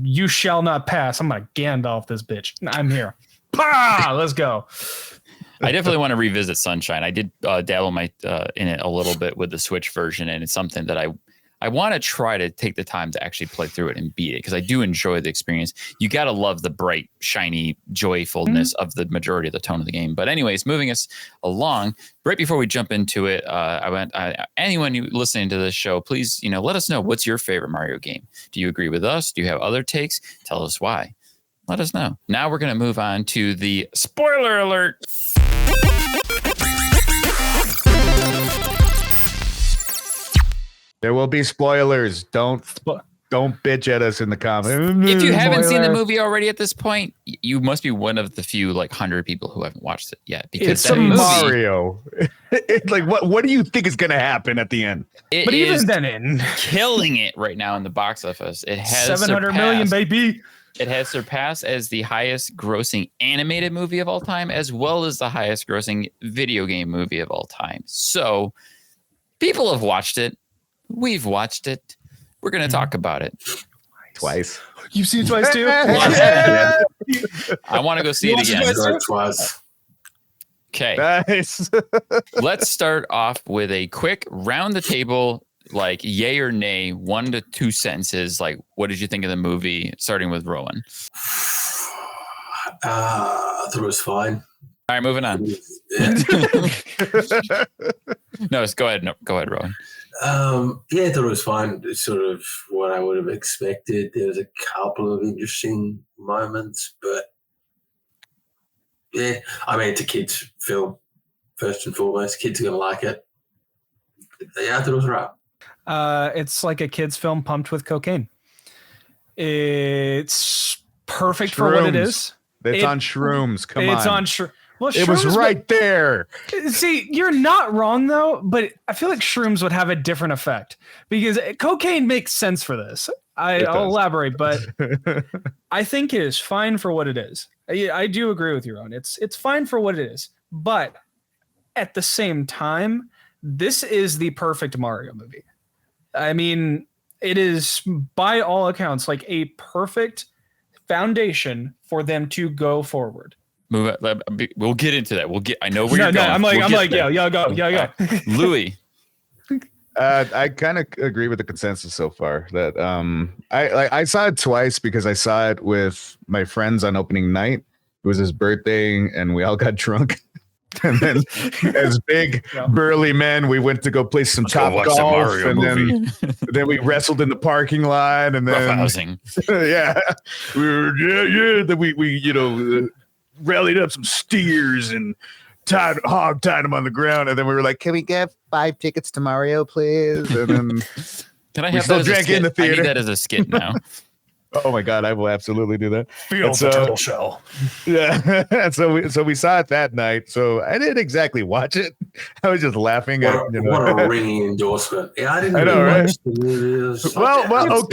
Speaker 4: You shall not pass. I'm gonna Gandalf this bitch. I'm here. Let's go.
Speaker 1: I definitely want to revisit Sunshine. I did dabble in it a little bit with the Switch version, and it's something that I want to try to take the time to actually play through it and beat it because I do enjoy the experience. You got to love the bright, shiny joyfulness of the majority of the tone of the game. But anyways, moving us along, right before we jump into it, anyone listening to this show, please, let us know what's your favorite Mario game. Do you agree with us? Do you have other takes? Tell us why. Let us know. Now we're going to move on to the spoiler alert.
Speaker 2: There will be spoilers. Don't bitch at us in the comments.
Speaker 1: If you haven't seen the movie already at this point, you must be one of the few 100 people who haven't watched it yet. Because
Speaker 2: it's some Mario. It's like what do you think is going to happen at the end?
Speaker 1: But even then, killing it right now in the box office. It has
Speaker 4: 700 million, baby.
Speaker 1: It has surpassed as the highest grossing animated movie of all time, as well as the highest grossing video game movie of all time. So people have watched it. We've watched it. We're going to talk about it.
Speaker 2: Twice.
Speaker 4: You've seen it twice too?
Speaker 1: I want to go see it again.
Speaker 3: Twice.
Speaker 1: Okay.
Speaker 2: Nice.
Speaker 1: Let's start off with a quick round the table, yay or nay, 1 to 2 sentences. What did you think of the movie? Starting with Rowan.
Speaker 3: I thought it was fine.
Speaker 1: All right, moving on. No, go ahead. No, go ahead, Rowan.
Speaker 3: I thought it was fine. It's sort of what I would have expected. There was a couple of interesting moments, but yeah, it's a kids' film first and foremost. Kids are gonna like it. Yeah, I thought it was right.
Speaker 4: It's like a kids' film pumped with cocaine. It's perfect for what it is.
Speaker 2: It's on shrooms. Come on.
Speaker 4: It's on shrooms. Well,
Speaker 2: it was right there.
Speaker 4: See, you're not wrong though, but I feel like shrooms would have a different effect because cocaine makes sense for this. I'll elaborate, but I think it is fine for what it is. I do agree with you, Ron. It's fine for what it is, but at the same time, this is the perfect Mario movie. I mean, it is by all accounts a perfect foundation for them to go forward.
Speaker 1: Move it. We'll get into that. I know where you're going.
Speaker 4: I'm go.
Speaker 1: Louis.
Speaker 2: I kind of agree with the consensus so far that I saw it twice because I saw it with my friends on opening night. It was his birthday and we all got drunk. And then as big burly men, we went to go play some top golf and then we wrestled in the parking lot and then then we rallied up some steers and tied them on the ground, and then we were like, "Can we get 5 tickets to Mario, please?" And then
Speaker 1: can I have that as a skit? I need that as a skit now.
Speaker 2: Oh my God, I will absolutely do that.
Speaker 4: Feel the turtle shell.
Speaker 2: Yeah. so we saw it that night. So I didn't exactly watch it. I was just laughing at,
Speaker 3: what a ringing endorsement. Yeah, I didn't
Speaker 2: know, right?
Speaker 3: watch the movie.
Speaker 2: Well,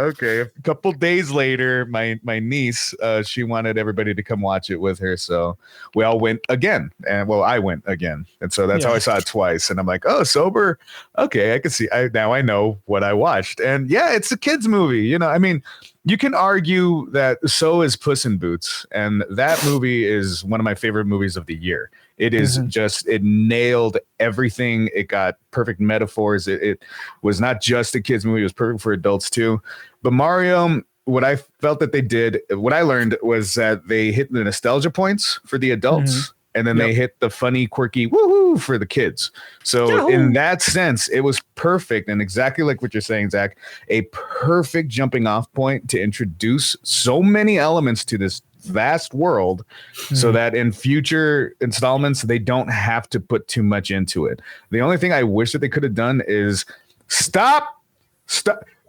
Speaker 2: okay. A couple days later, my niece, she wanted everybody to come watch it with her. So we all went again. And I went again. And so that's how I saw it twice. And I'm like, oh, sober. Okay, I can see. Now I know what I watched. And yeah, it's a kid's movie. I mean, you can argue that so is Puss in Boots, and that movie is one of my favorite movies of the year. It is it nailed everything. It got perfect metaphors. It was not just a kid's movie. It was perfect for adults too. But Mario, what I felt that they did, what I learned was that they hit the nostalgia points for the adults. And then they hit the funny, quirky woohoo for the kids. So in that sense, it was perfect. And exactly like what you're saying, Zach, a perfect jumping off point to introduce so many elements to this vast world so that in future installments, they don't have to put too much into it. The only thing I wish that they could have done is stop.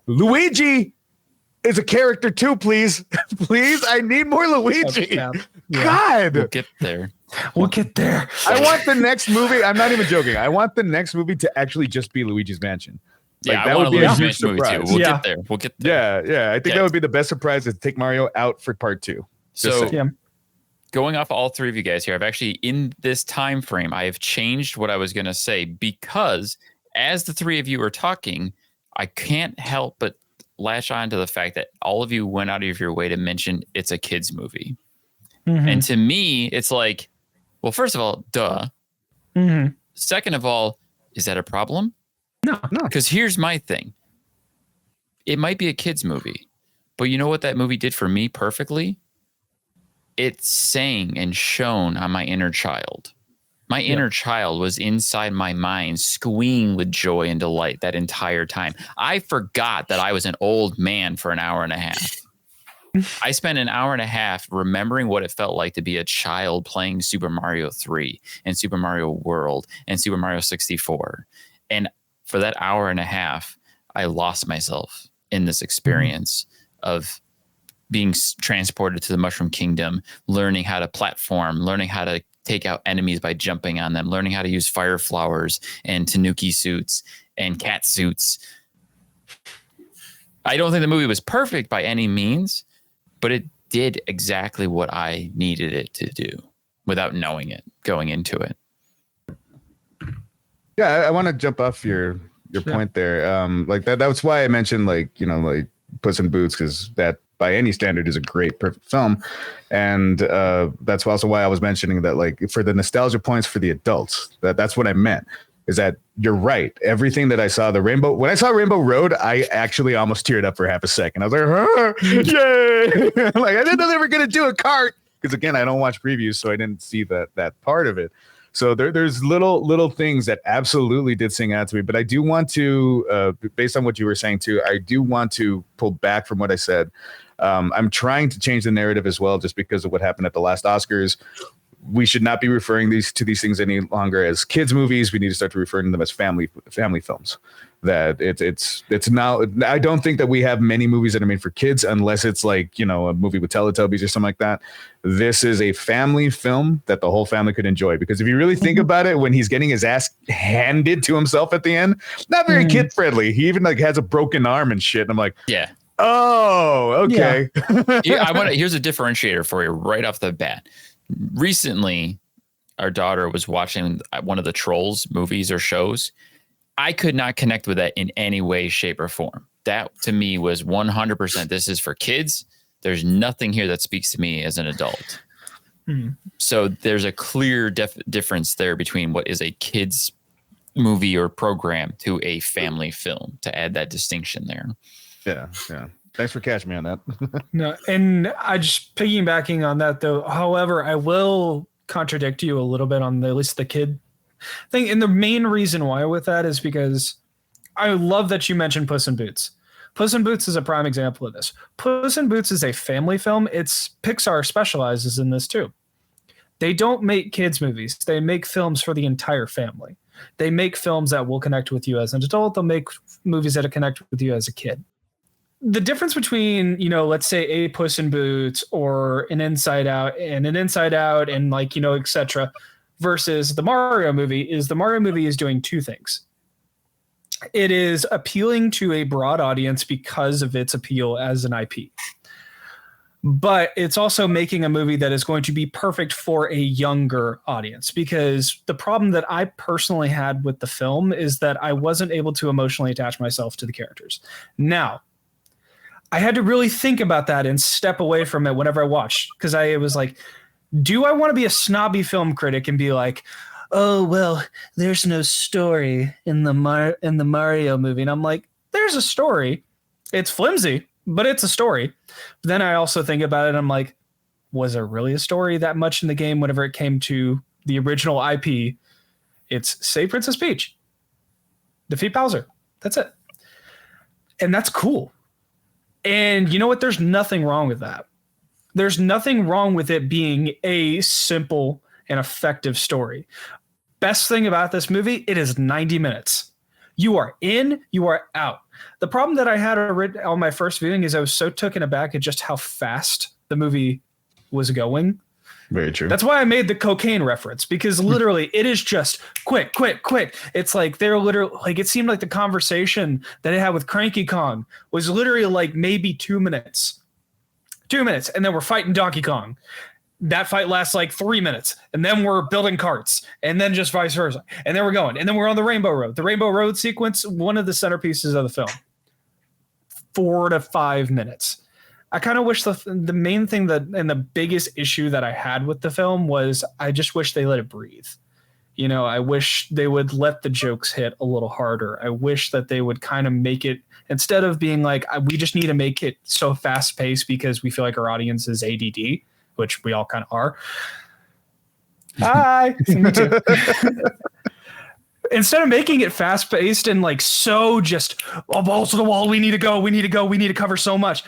Speaker 2: Luigi is a character too, please. Please, I need more Luigi. God.
Speaker 1: We'll get there.
Speaker 2: I want the next movie. I'm not even joking. I want the next movie to actually just be Luigi's Mansion.
Speaker 1: Like, that would be a huge surprise. We'll get there.
Speaker 2: Yeah. I think that would be the best surprise is to take Mario out for part 2.
Speaker 1: So going off all three of you guys here, I've actually, in this time frame, I have changed what I was going to say because as the three of you are talking, I can't help but latch on to the fact that all of you went out of your way to mention it's a kid's movie. And to me, it's like, well, first of all, duh. Second of all, is that a problem?
Speaker 4: No.
Speaker 1: Because here's my thing. It might be a kid's movie, but you know what that movie did for me perfectly? It sang and shone on my inner child. My inner child was inside my mind, squealing with joy and delight that entire time. I forgot that I was an old man for an hour and a half. I spent an hour and a half remembering what it felt like to be a child playing Super Mario 3 and Super Mario World and Super Mario 64. And for that hour and a half, I lost myself in this experience of being transported to the Mushroom Kingdom, learning how to platform, learning how to take out enemies by jumping on them, learning how to use fire flowers and tanuki suits and cat suits. I don't think the movie was perfect by any means, but it did exactly what I needed it to do without knowing it going into it.
Speaker 2: Yeah, I want to jump off your point there. Like that's why I mentioned like Puss in Boots, because that by any standard is a great perfect film. And that's also why I was mentioning that like for the nostalgia points for the adults, that's what I meant. Is that you're right. Everything that I saw, when I saw Rainbow Road, I actually almost teared up for half a second. I was like, yay! Like I didn't know they were going to do a cart. Because again, I don't watch previews, so I didn't see that part of it. So there's little things that absolutely did sing out to me. But I do want to, based on what you were saying too, I do want to pull back from what I said. I'm trying to change the narrative as well, just because of what happened at the last Oscars. We should not be referring to these things any longer as kids movies. We need to start to refer to them as family films. That it's now. I don't think that we have many movies that are made for kids unless it's like a movie with Teletubbies or something like that. This is a family film that the whole family could enjoy, because if you really think about it, when he's getting his ass handed to himself at the end, not very kid friendly. He even like has a broken arm and shit. And I'm like,
Speaker 1: yeah.
Speaker 2: Oh, okay.
Speaker 1: Yeah. Here's a differentiator for you right off the bat. Recently, our daughter was watching one of the Trolls movies or shows. I could not connect with that in any way, shape, or form. That to me was 100%. This is for kids. There's nothing here that speaks to me as an adult. So there's a clear difference there between what is a kid's movie or program to a family film, to add that distinction there.
Speaker 2: Yeah. Thanks for catching me on that.
Speaker 4: No, and I just piggybacking on that though. However, I will contradict you a little bit on at least the kid thing. And the main reason why with that is because I love that you mentioned Puss in Boots. Puss in Boots is a prime example of this. Puss in Boots is a family film. Pixar specializes in this too. They don't make kids movies. They make films for the entire family. They make films that will connect with you as an adult. They'll make movies that connect with you as a kid. the difference between, let's say a Puss in Boots or an Inside Out and like, etc. versus the Mario movie is doing two things. It is appealing to a broad audience because of its appeal as an IP. But it's also making a movie that is going to be perfect for a younger audience, because the problem that I personally had with the film is that I wasn't able to emotionally attach myself to the characters. Now, I had to really think about that and step away from it whenever I watched, because I was like, do I want to be a snobby film critic and be like, oh, well, there's no story in the Mario movie? And I'm like, there's a story. It's flimsy, but it's a story. But then I also think about it. And I'm like, was there really a story that much in the game whenever it came to the original IP? It's save Princess Peach, defeat Bowser. That's it. And that's cool. And you know what? There's nothing wrong with that. There's nothing wrong with it being a simple and effective story. Best thing about this movie, it is 90 minutes. You are in, you are out. The problem that I had on my first viewing is I was so taken aback at just how fast the movie was going.
Speaker 2: Very true.
Speaker 4: That's why I made the cocaine reference, because literally it is just quick. It's like they're literally like, it seemed like the conversation that I had with Cranky Kong was literally like maybe 2 minutes. 2 minutes. And then we're fighting Donkey Kong. That fight lasts like 3 minutes. And then we're building carts. And then just vice versa. And then we're going. And then we're on the Rainbow Road. The Rainbow Road sequence, one of the centerpieces of the film. 4 to 5 minutes. I kind of wish the main thing that, and the biggest issue that I had with the film was I just wish they let it breathe. I wish they would let the jokes hit a little harder. I wish that they would kind of make it, instead of being like, we just need to make it so fast paced because we feel like our audience is ADD, which we all kind of are. Hi. Me too. Instead of making it fast paced and like so just balls to the wall, we need to cover so much.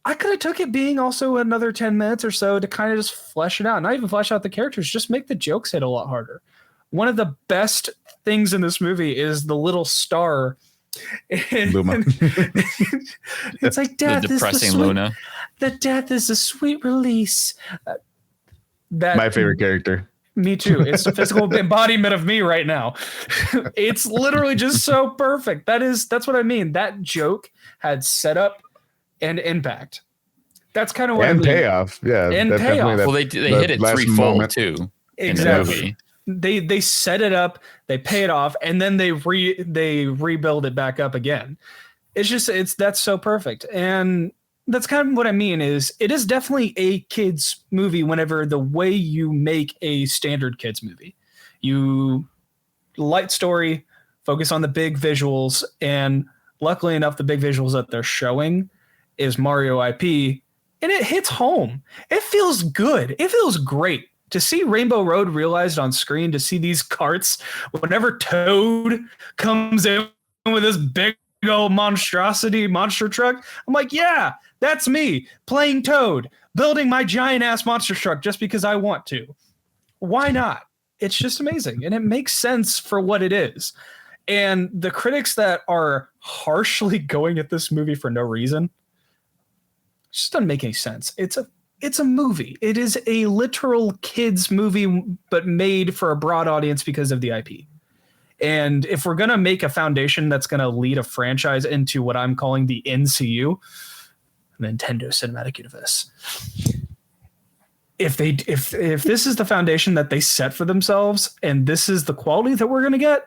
Speaker 4: I could have took it being also another 10 minutes or so to kind of just flesh it out. Not even flesh out the characters, just make the jokes hit a lot harder. One of the best things in this movie is the little star.
Speaker 2: Luma.
Speaker 4: It's like, death
Speaker 1: the depressing
Speaker 4: is the sweet,
Speaker 1: Luna.
Speaker 4: The death is a sweet release. That
Speaker 2: my favorite character.
Speaker 4: Me too. It's the physical embodiment of me right now. It's literally just so perfect. That's what I mean. That joke had setup and impact. That's kind of what
Speaker 2: and
Speaker 4: I mean.
Speaker 2: Payoff. Yeah.
Speaker 4: And payoff.
Speaker 1: Well, they hit it threefold too.
Speaker 4: Exactly. They set it up, they pay it off, and then they rebuild it back up again. That's so perfect. And that's kind of what I mean is it is definitely a kids movie whenever the way you make a standard kids movie. You light story, focus on the big visuals, and luckily enough, the big visuals that they're showing is Mario IP, and it hits home. It feels good. It feels great to see Rainbow Road realized on screen, to see these carts whenever Toad comes in with this big old monster truck. I'm like, yeah, that's me playing Toad, building my giant ass monster truck just because I want to. Why not? It's just amazing. And it makes sense for what it is. And the critics that are harshly going at this movie for no reason, just doesn't make any sense. It's a movie. It is a literal kids movie, but made for a broad audience because of the IP. And if we're going to make a foundation that's going to lead a franchise into what I'm calling the NCU, Nintendo Cinematic Universe, if this is the foundation that they set for themselves and this is the quality that we're going to get,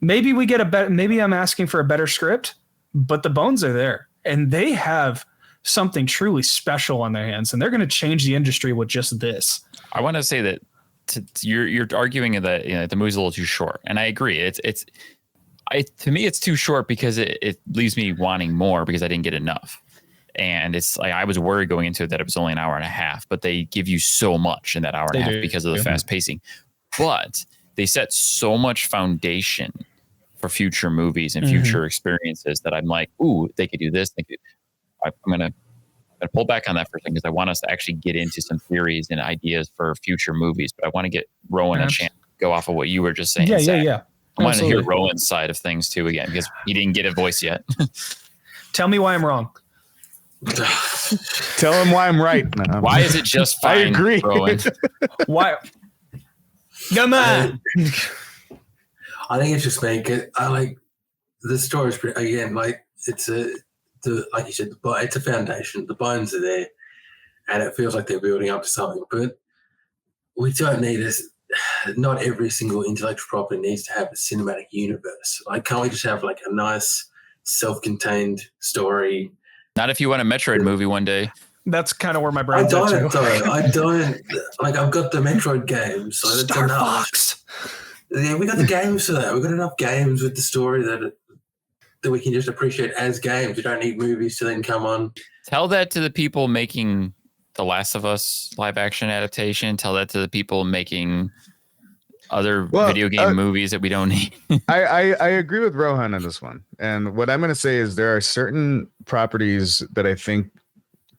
Speaker 4: maybe we get maybe I'm asking for a better script, but the bones are there and they have something truly special on their hands, and they're going to change the industry with just this.
Speaker 1: I want to say that you're arguing that the movie's a little too short, and I agree. To me, it's too short because it leaves me wanting more because I didn't get enough. And it's like I was worried going into it that it was only an hour and a half, but they give you so much in that hour and a half because of the fast pacing. But they set so much foundation for future movies and future experiences that I'm like, ooh, they could do this. I'm going to pull back on that for a second because I want us to actually get into some theories and ideas for future movies. But I want to get Rowan a chance to go off of what you were just saying.
Speaker 4: Yeah.
Speaker 1: I want to hear Rowan's side of things too again because he didn't get a voice yet.
Speaker 4: Tell me why I'm wrong.
Speaker 2: Tell him why I'm right. No.
Speaker 1: Why is it just fine?
Speaker 2: I agree.
Speaker 1: Rowan?
Speaker 4: Why? Come on.
Speaker 3: I think it's just I like the story's pretty, again, like it's like you said, it's a foundation. The bones are there, and it feels like they're building up to something. But we don't need this. Not every single intellectual property needs to have a cinematic universe. Like, can't we just have like a nice, self-contained story?
Speaker 1: Not if you want a Metroid movie one day.
Speaker 4: That's kind of where my brain's at too.
Speaker 3: I don't. Like, I've got the Metroid games, so that's
Speaker 4: Star
Speaker 3: enough.
Speaker 4: Fox.
Speaker 3: Yeah, we got the games for that. We've got enough games with the story that we can just appreciate as games. We don't need movies to then come on.
Speaker 1: Tell that to the people making The Last of Us live action adaptation. Tell that to the people making other video game movies that we don't need.
Speaker 2: I agree with Rohan on this one. And what I'm going to say is there are certain properties that I think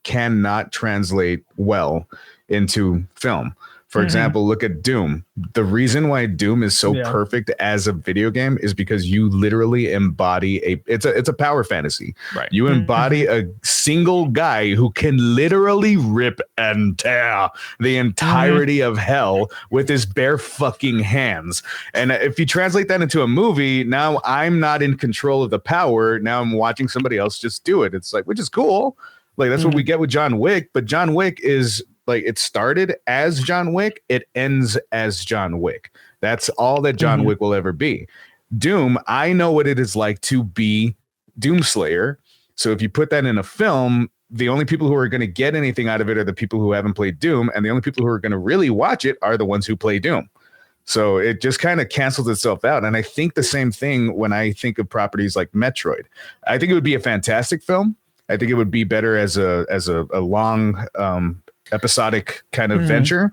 Speaker 2: cannot translate well into film. For example, look at Doom. The reason why Doom is so perfect as a video game is because you literally embody it's a power fantasy.
Speaker 1: Right.
Speaker 2: You embody a single guy who can literally rip and tear the entirety of hell with his bare fucking hands. And if you translate that into a movie, now I'm not in control of the power. Now I'm watching somebody else just do it. It's like, which is cool. Like that's what we get with John Wick, but John Wick is like, it started as John Wick, it ends as John Wick. That's all that John Wick will ever be. Doom, I know what it is like to be Doomslayer. So if you put that in a film, the only people who are going to get anything out of it are the people who haven't played Doom, and the only people who are going to really watch it are the ones who play Doom. So it just kind of cancels itself out. And I think the same thing when I think of properties like Metroid. I think it would be a fantastic film. I think it would be better as a long episodic kind of venture,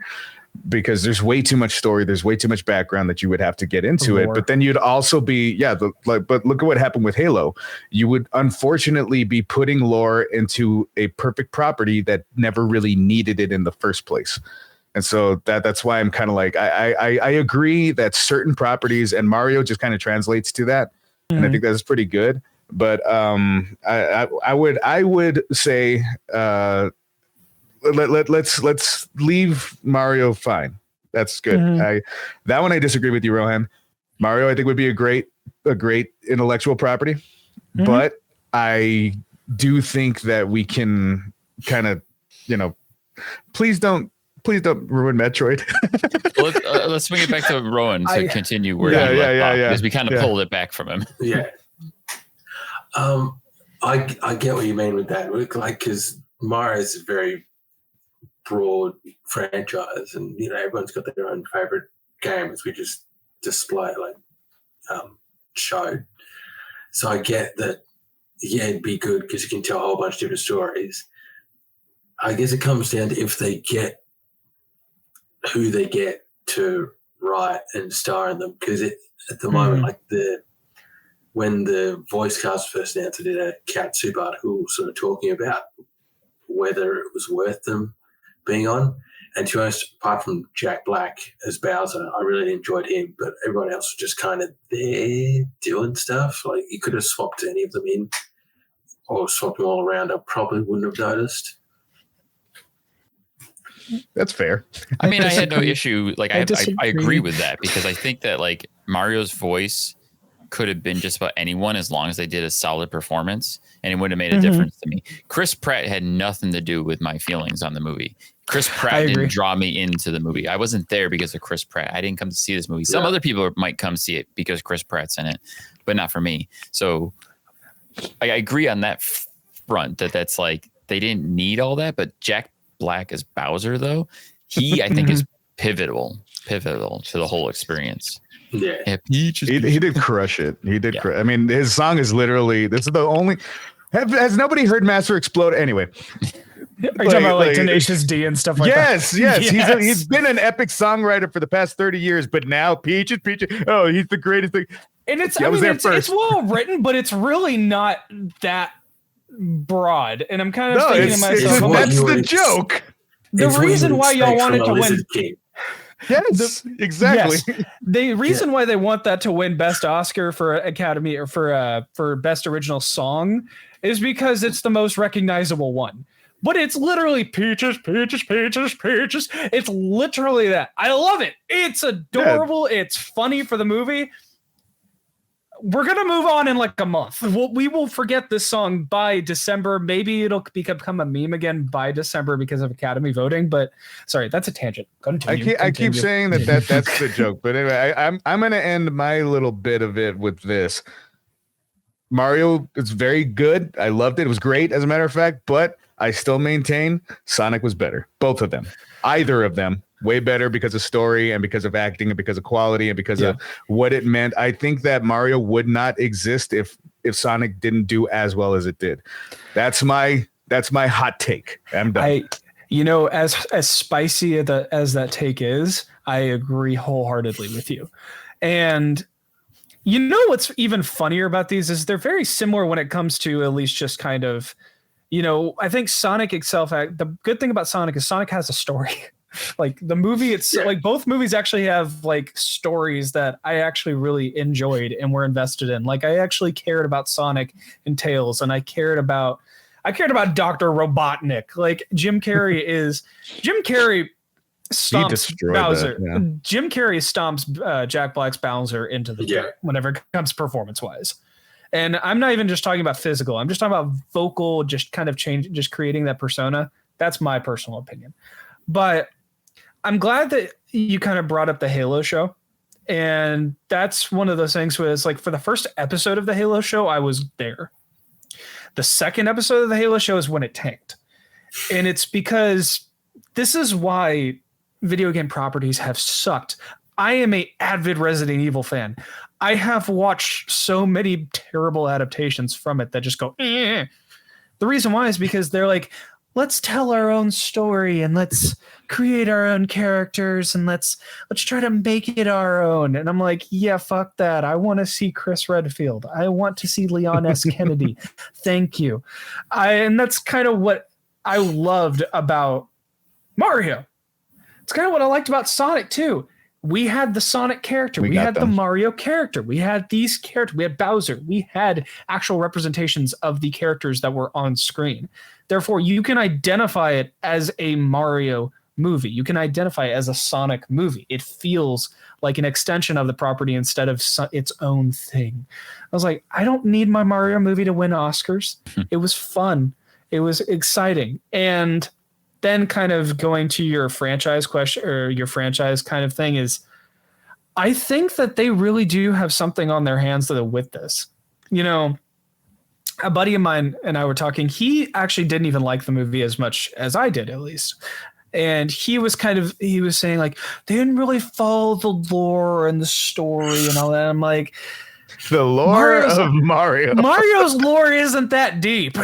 Speaker 2: because there's way too much story, there's way too much background that you would have to get into it. But then you'd also be but look at what happened with Halo. You would unfortunately be putting lore into a perfect property that never really needed it in the first place. And so that's why I'm kind of like I agree that certain properties, and Mario just kind of translates to that, and I think that's pretty good. But I would say let's leave Mario fine. That's good. That one I disagree with you, Rohan. Mario I think would be a great intellectual property, but I do think that we can kind of, please don't ruin Metroid.
Speaker 1: Well, let's swing it back to Rowan to continue where he left off, because we kind of pulled it back from him.
Speaker 3: Yeah. I get what you mean with that. Like, because Mario is a very broad franchise, and everyone's got their own favorite games. We just display show. So I get that. Yeah, it'd be good because you can tell a whole bunch of different stories. I guess it comes down to if they get who they get to write and star in them. Because at the moment, when the voice cast first announced, I did a CouchSoup article sort of talking about whether it was worth them being on. And to be honest, apart from Jack Black as Bowser, I really enjoyed him, but everyone else was just kind of there doing stuff. Like, you could have swapped any of them in or swapped them all around. I probably wouldn't have noticed.
Speaker 2: That's fair.
Speaker 1: I mean, I had no issue. Like, I agree with that, because I think that like Mario's voice could have been just about anyone as long as they did a solid performance, and it would have made a difference to me. Chris Pratt had nothing to do with my feelings on the movie. Chris Pratt didn't draw me into the movie. I wasn't there because of Chris Pratt. I didn't come to see this movie. Some other people might come see it because Chris Pratt's in it, but not for me. So I agree on that front that's like, they didn't need all that, but Jack Black as Bowser, though, I think is pivotal to the whole experience.
Speaker 3: Yeah,
Speaker 2: he did crush it. He did. I mean, his song is literally, this is the only. Has nobody heard Master Explode? Anyway,
Speaker 4: are you talking about like Tenacious D and stuff like that?
Speaker 2: Yes. He's been an epic songwriter for the past 30 years, but now Peaches. Oh, he's the greatest thing.
Speaker 4: And it's well written, but it's really not that broad. And I'm kind of thinking to myself,
Speaker 2: that's the joke.
Speaker 4: The reason why y'all wanted to win.
Speaker 2: Yes, exactly.
Speaker 4: Yes. The reason why they want that to win Best Oscar for Academy or for Best Original Song is because it's the most recognizable one. But it's literally peaches, peaches, peaches, peaches. It's literally that. I love it. It's adorable. Yeah. It's funny for the movie. We're going to move on in like a month. We will forget this song by December. Maybe it'll become a meme again by December because of Academy voting. But sorry, that's a tangent. Continue.
Speaker 2: I keep saying that's the joke. But anyway, I'm going to end my little bit of it with this. Mario is very good. I loved it. It was great, as a matter of fact. But I still maintain Sonic was better. Both of them. Either of them. Way better because of story and because of acting and because of quality and because of what it meant. I think that Mario would not exist if Sonic didn't do as well as it did. That's my hot take. I'm done.
Speaker 4: As spicy as that take is, I agree wholeheartedly with you. And you know what's even funnier about these is they're very similar when it comes to at least just kind of, I think Sonic itself. The good thing about Sonic is Sonic has a story. Like the movie, like both movies actually have like stories that I actually really enjoyed and were invested in. Like I actually cared about Sonic and Tails, and I cared about Dr. Robotnik. Like Jim Carrey stomps Bowser.
Speaker 2: That, yeah.
Speaker 4: Jim Carrey stomps Jack Black's Bowser into the dirt whenever it comes performance wise. And I'm not even just talking about physical. I'm just talking about vocal, just kind of just creating that persona. That's my personal opinion. But I'm glad that you kind of brought up the Halo show. And that's one of those things where it's like for the first episode of the Halo show, I was there. The second episode of the Halo show is when it tanked. And it's because this is why video game properties have sucked. I am an avid Resident Evil fan. I have watched so many terrible adaptations from it that just go, eh. The reason why is because they're like, let's tell our own story and let's create our own characters and let's try to make it our own. And I'm like, yeah, fuck that. I want to see Chris Redfield. I want to see Leon S. Kennedy. Thank you. And that's kind of what I loved about Mario. It's kind of what I liked about Sonic too. We had the Sonic character. We had the Mario character. We had these characters. We had Bowser. We had actual representations of the characters that were on screen. Therefore, you can identify it as a Mario movie. You can identify it as a Sonic movie. It feels like an extension of the property instead of its own thing. I was like, I don't need my Mario movie to win Oscars. It was fun. It was exciting. And then kind of going to your franchise question or your franchise kind of thing is, I think that they really do have something on their hands with this. A buddy of mine and I were talking. He actually didn't even like the movie as much as I did, at least. And he was saying like, they didn't really follow the lore and the story and all that. I'm like,
Speaker 2: the lore of Mario.
Speaker 4: Mario's lore isn't that deep.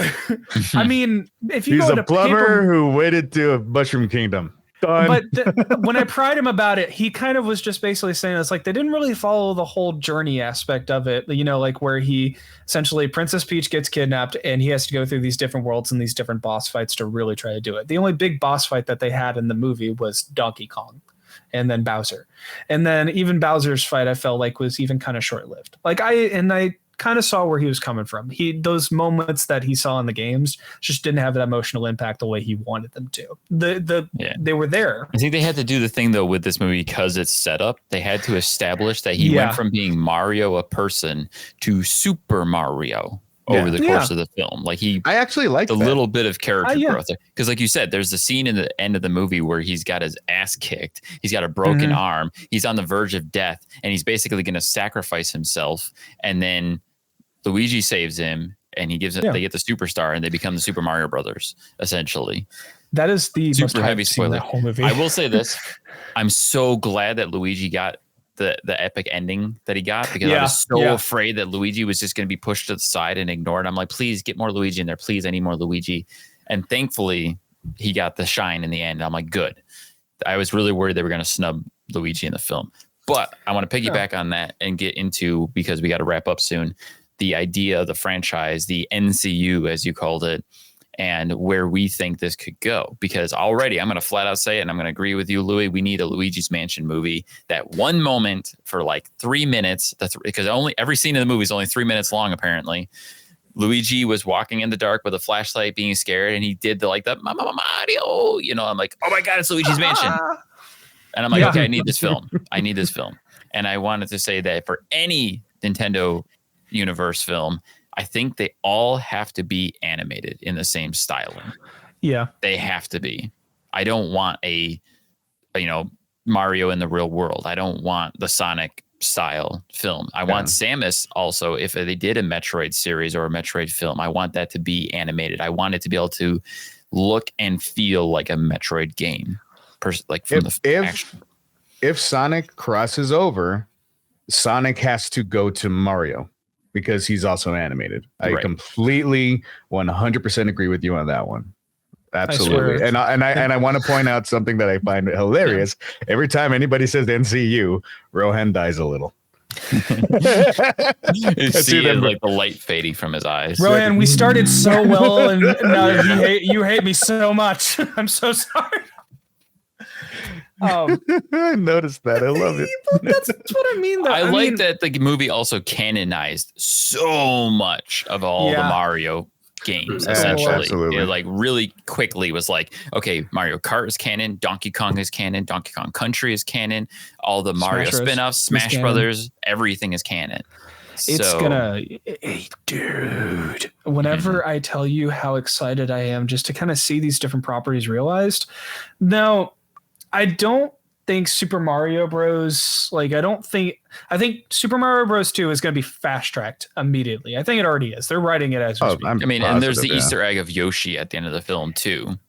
Speaker 4: I mean, if you
Speaker 2: he's
Speaker 4: go
Speaker 2: a plumber who waited to a Mushroom Kingdom. Done.
Speaker 4: But when I pried him about it, he kind of was just basically saying it's like they didn't really follow the whole journey aspect of it. Like where he essentially Princess Peach gets kidnapped and he has to go through these different worlds and these different boss fights to really try to do it. The only big boss fight that they had in the movie was Donkey Kong. And then Bowser. And then even Bowser's fight, I felt like was even kind of short-lived. I kind of saw where he was coming from. Those moments that he saw in the games just didn't have that emotional impact the way he wanted them to. They were there.
Speaker 1: I think they had to do the thing though with this movie because it's set up. They had to establish that he went from being Mario a person to Super Mario over the course of the film. I actually like a little bit of character growth because like you said, there's the scene in the end of the movie where he's got his ass kicked. He's got a broken arm. He's on the verge of death and he's basically going to sacrifice himself. And then Luigi saves him and he gives it, they get the superstar and they become the Super Mario Brothers essentially.
Speaker 4: That is the
Speaker 1: super heavy spoiler. Whole movie. I will say this. I'm so glad that Luigi got the epic ending that he got because I was so afraid that Luigi was just going to be pushed to the side and ignored. I'm like, please get more Luigi in there. Please, I need more Luigi. And thankfully, he got the shine in the end. I'm like, good. I was really worried they were going to snub Luigi in the film. But I want to piggyback on that and get into, because we got to wrap up soon, the idea of the franchise, the NCU, as you called it. and where we think this could go. Because already, I'm going to flat out say it, and I'm going to agree with you, Louis. We need a Luigi's Mansion movie. That one moment for like 3 minutes, because every scene in the movie is only 3 minutes long, apparently. Luigi was walking in the dark with a flashlight, being scared, and he did the Mario. You know, I'm like, oh my God, it's Luigi's Mansion. And I'm like, okay, I need this film. And I wanted to say that for any Nintendo universe film, I think they all have to be animated in the same styling.
Speaker 4: Yeah.
Speaker 1: They have to be. I don't want Mario in the real world. I don't want the Sonic style film. I want Samus also, if they did a Metroid series or a Metroid film, I want that to be animated. I want it to be able to look and feel like a Metroid game.
Speaker 2: If Sonic crosses over, Sonic has to go to Mario because he's also animated. I completely 100% agree with you on that one. Absolutely. And I want to point out something that I find hilarious. Every time anybody says NCU, Rohan dies a little.
Speaker 1: You see like the light fading from his eyes.
Speaker 4: Rohan, we started so well, and now you hate me so much. I'm so sorry.
Speaker 2: I noticed that. I love it.
Speaker 4: That's what I mean, though.
Speaker 1: I like that the movie also canonized so much of all the Mario games, essentially.
Speaker 2: Absolutely.
Speaker 1: It like really quickly was like, okay, Mario Kart is canon, Donkey Kong is canon, Donkey Kong Country is canon, all the Mario spin-offs, Smash Brothers, everything is canon.
Speaker 4: It's dude, whenever I tell you how excited I am just to kind of see these different properties realized. Now, I don't think Super Mario Bros. I think Super Mario Bros. 2 is going to be fast tracked immediately. I think it already is. They're writing it as we speak.
Speaker 1: And there's the Easter egg of Yoshi at the end of the film too.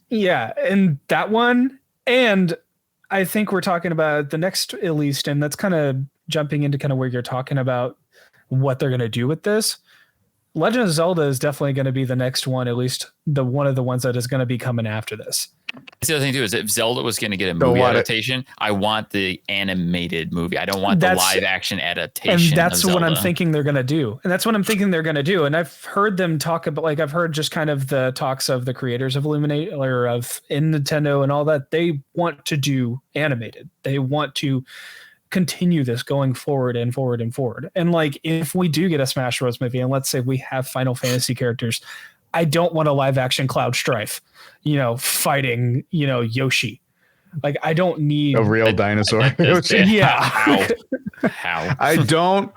Speaker 4: Yeah, and that one, and I think we're talking about the next, at least, and that's kind of jumping into kind of where you're talking about what they're going to do with this. Legend of Zelda is definitely going to be the next one, at least one of the ones that is going to be coming after this.
Speaker 1: That's the other thing too, is if Zelda was going to get a movie adaptation, I want the animated movie. I don't want the live action adaptation.
Speaker 4: And that's what I'm thinking they're going to do. And I've heard them talk about, like, I've heard just kind of the talks of the creators of Illuminate or of in Nintendo and all that. They want to do animated. They want to continue this going forward and forward and forward. And like, if we do get a Smash Bros. Movie, and let's say we have Final Fantasy characters, I don't want a live action Cloud Strife, fighting, Yoshi. Like, I don't need
Speaker 2: a real dinosaur.
Speaker 1: How?
Speaker 2: I'm going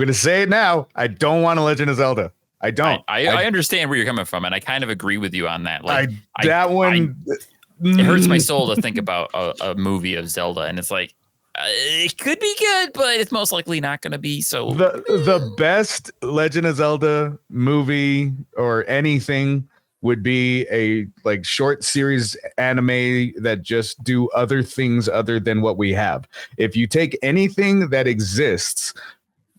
Speaker 2: to say it now. I don't want a Legend of Zelda. I don't.
Speaker 1: I understand where you're coming from, and I kind of agree with you on that.
Speaker 2: Like it
Speaker 1: hurts my soul to think about a movie of Zelda, and it's like, it could be good, but it's most likely not going to be. So
Speaker 2: the best Legend of Zelda movie or anything would be a like short series anime that just do other things other than what we have. If you take anything that exists,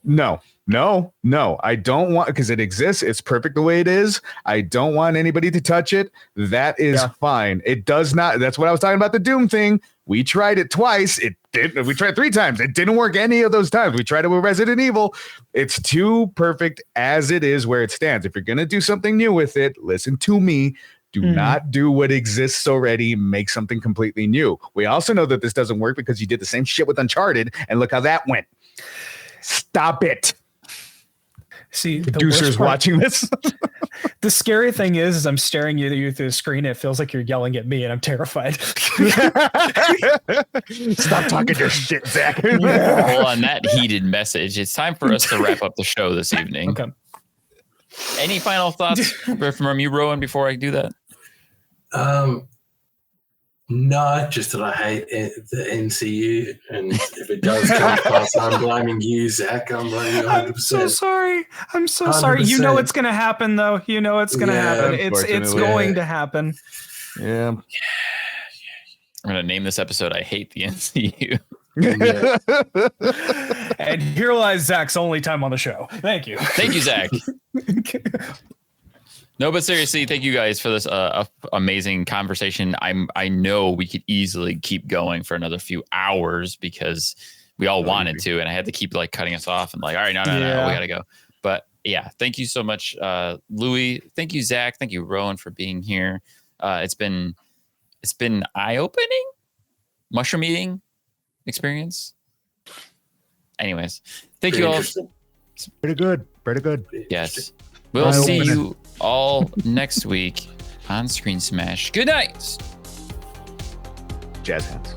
Speaker 2: no, I don't want, because it exists. It's perfect the way it is. I don't want anybody to touch it. That is fine. It does not. That's what I was talking about, the Doom thing. We tried it twice. It didn't. We tried 3 times. It didn't work any of those times. We tried it with Resident Evil. It's too perfect as it is where it stands. If you're going to do something new with it, listen to me. Do not do what exists already. Make something completely new. We also know that this doesn't work because you did the same shit with Uncharted, and look how that went. Stop it.
Speaker 4: See,
Speaker 2: producers watching this.
Speaker 4: The scary thing is I'm staring at you through the screen. And it feels like you're yelling at me, and I'm terrified.
Speaker 2: Stop talking your shit, Zach.
Speaker 1: Well, on that heated message, it's time for us to wrap up the show this evening.
Speaker 4: Okay.
Speaker 1: Any final thoughts from you, Rowan, before I do that?
Speaker 3: No, just that I hate the NCU, and if it does come past, I'm blaming you, Zach. I'm blaming you 100%.
Speaker 4: I'm so sorry. 100%. You know it's going to happen, though. You know it's going to happen. It's going to happen.
Speaker 2: Yeah.
Speaker 1: I'm going to name this episode, I Hate the NCU.
Speaker 4: And here lies Zach's only time on the show. Thank you.
Speaker 1: Thank you, Zach. No, but seriously, thank you guys for this amazing conversation. I know we could easily keep going for another few hours because we all wanted to, and I had to keep like cutting us off and like, all right, no, we gotta go. But yeah, thank you so much, Louis. Thank you, Zach. Thank you, Rowan, for being here. It's been eye-opening, mushroom eating experience. Anyways, thank you all.
Speaker 2: Pretty good.
Speaker 1: Yes, we'll see you all next week on Screen Smash. Good night.
Speaker 2: Jazz hands.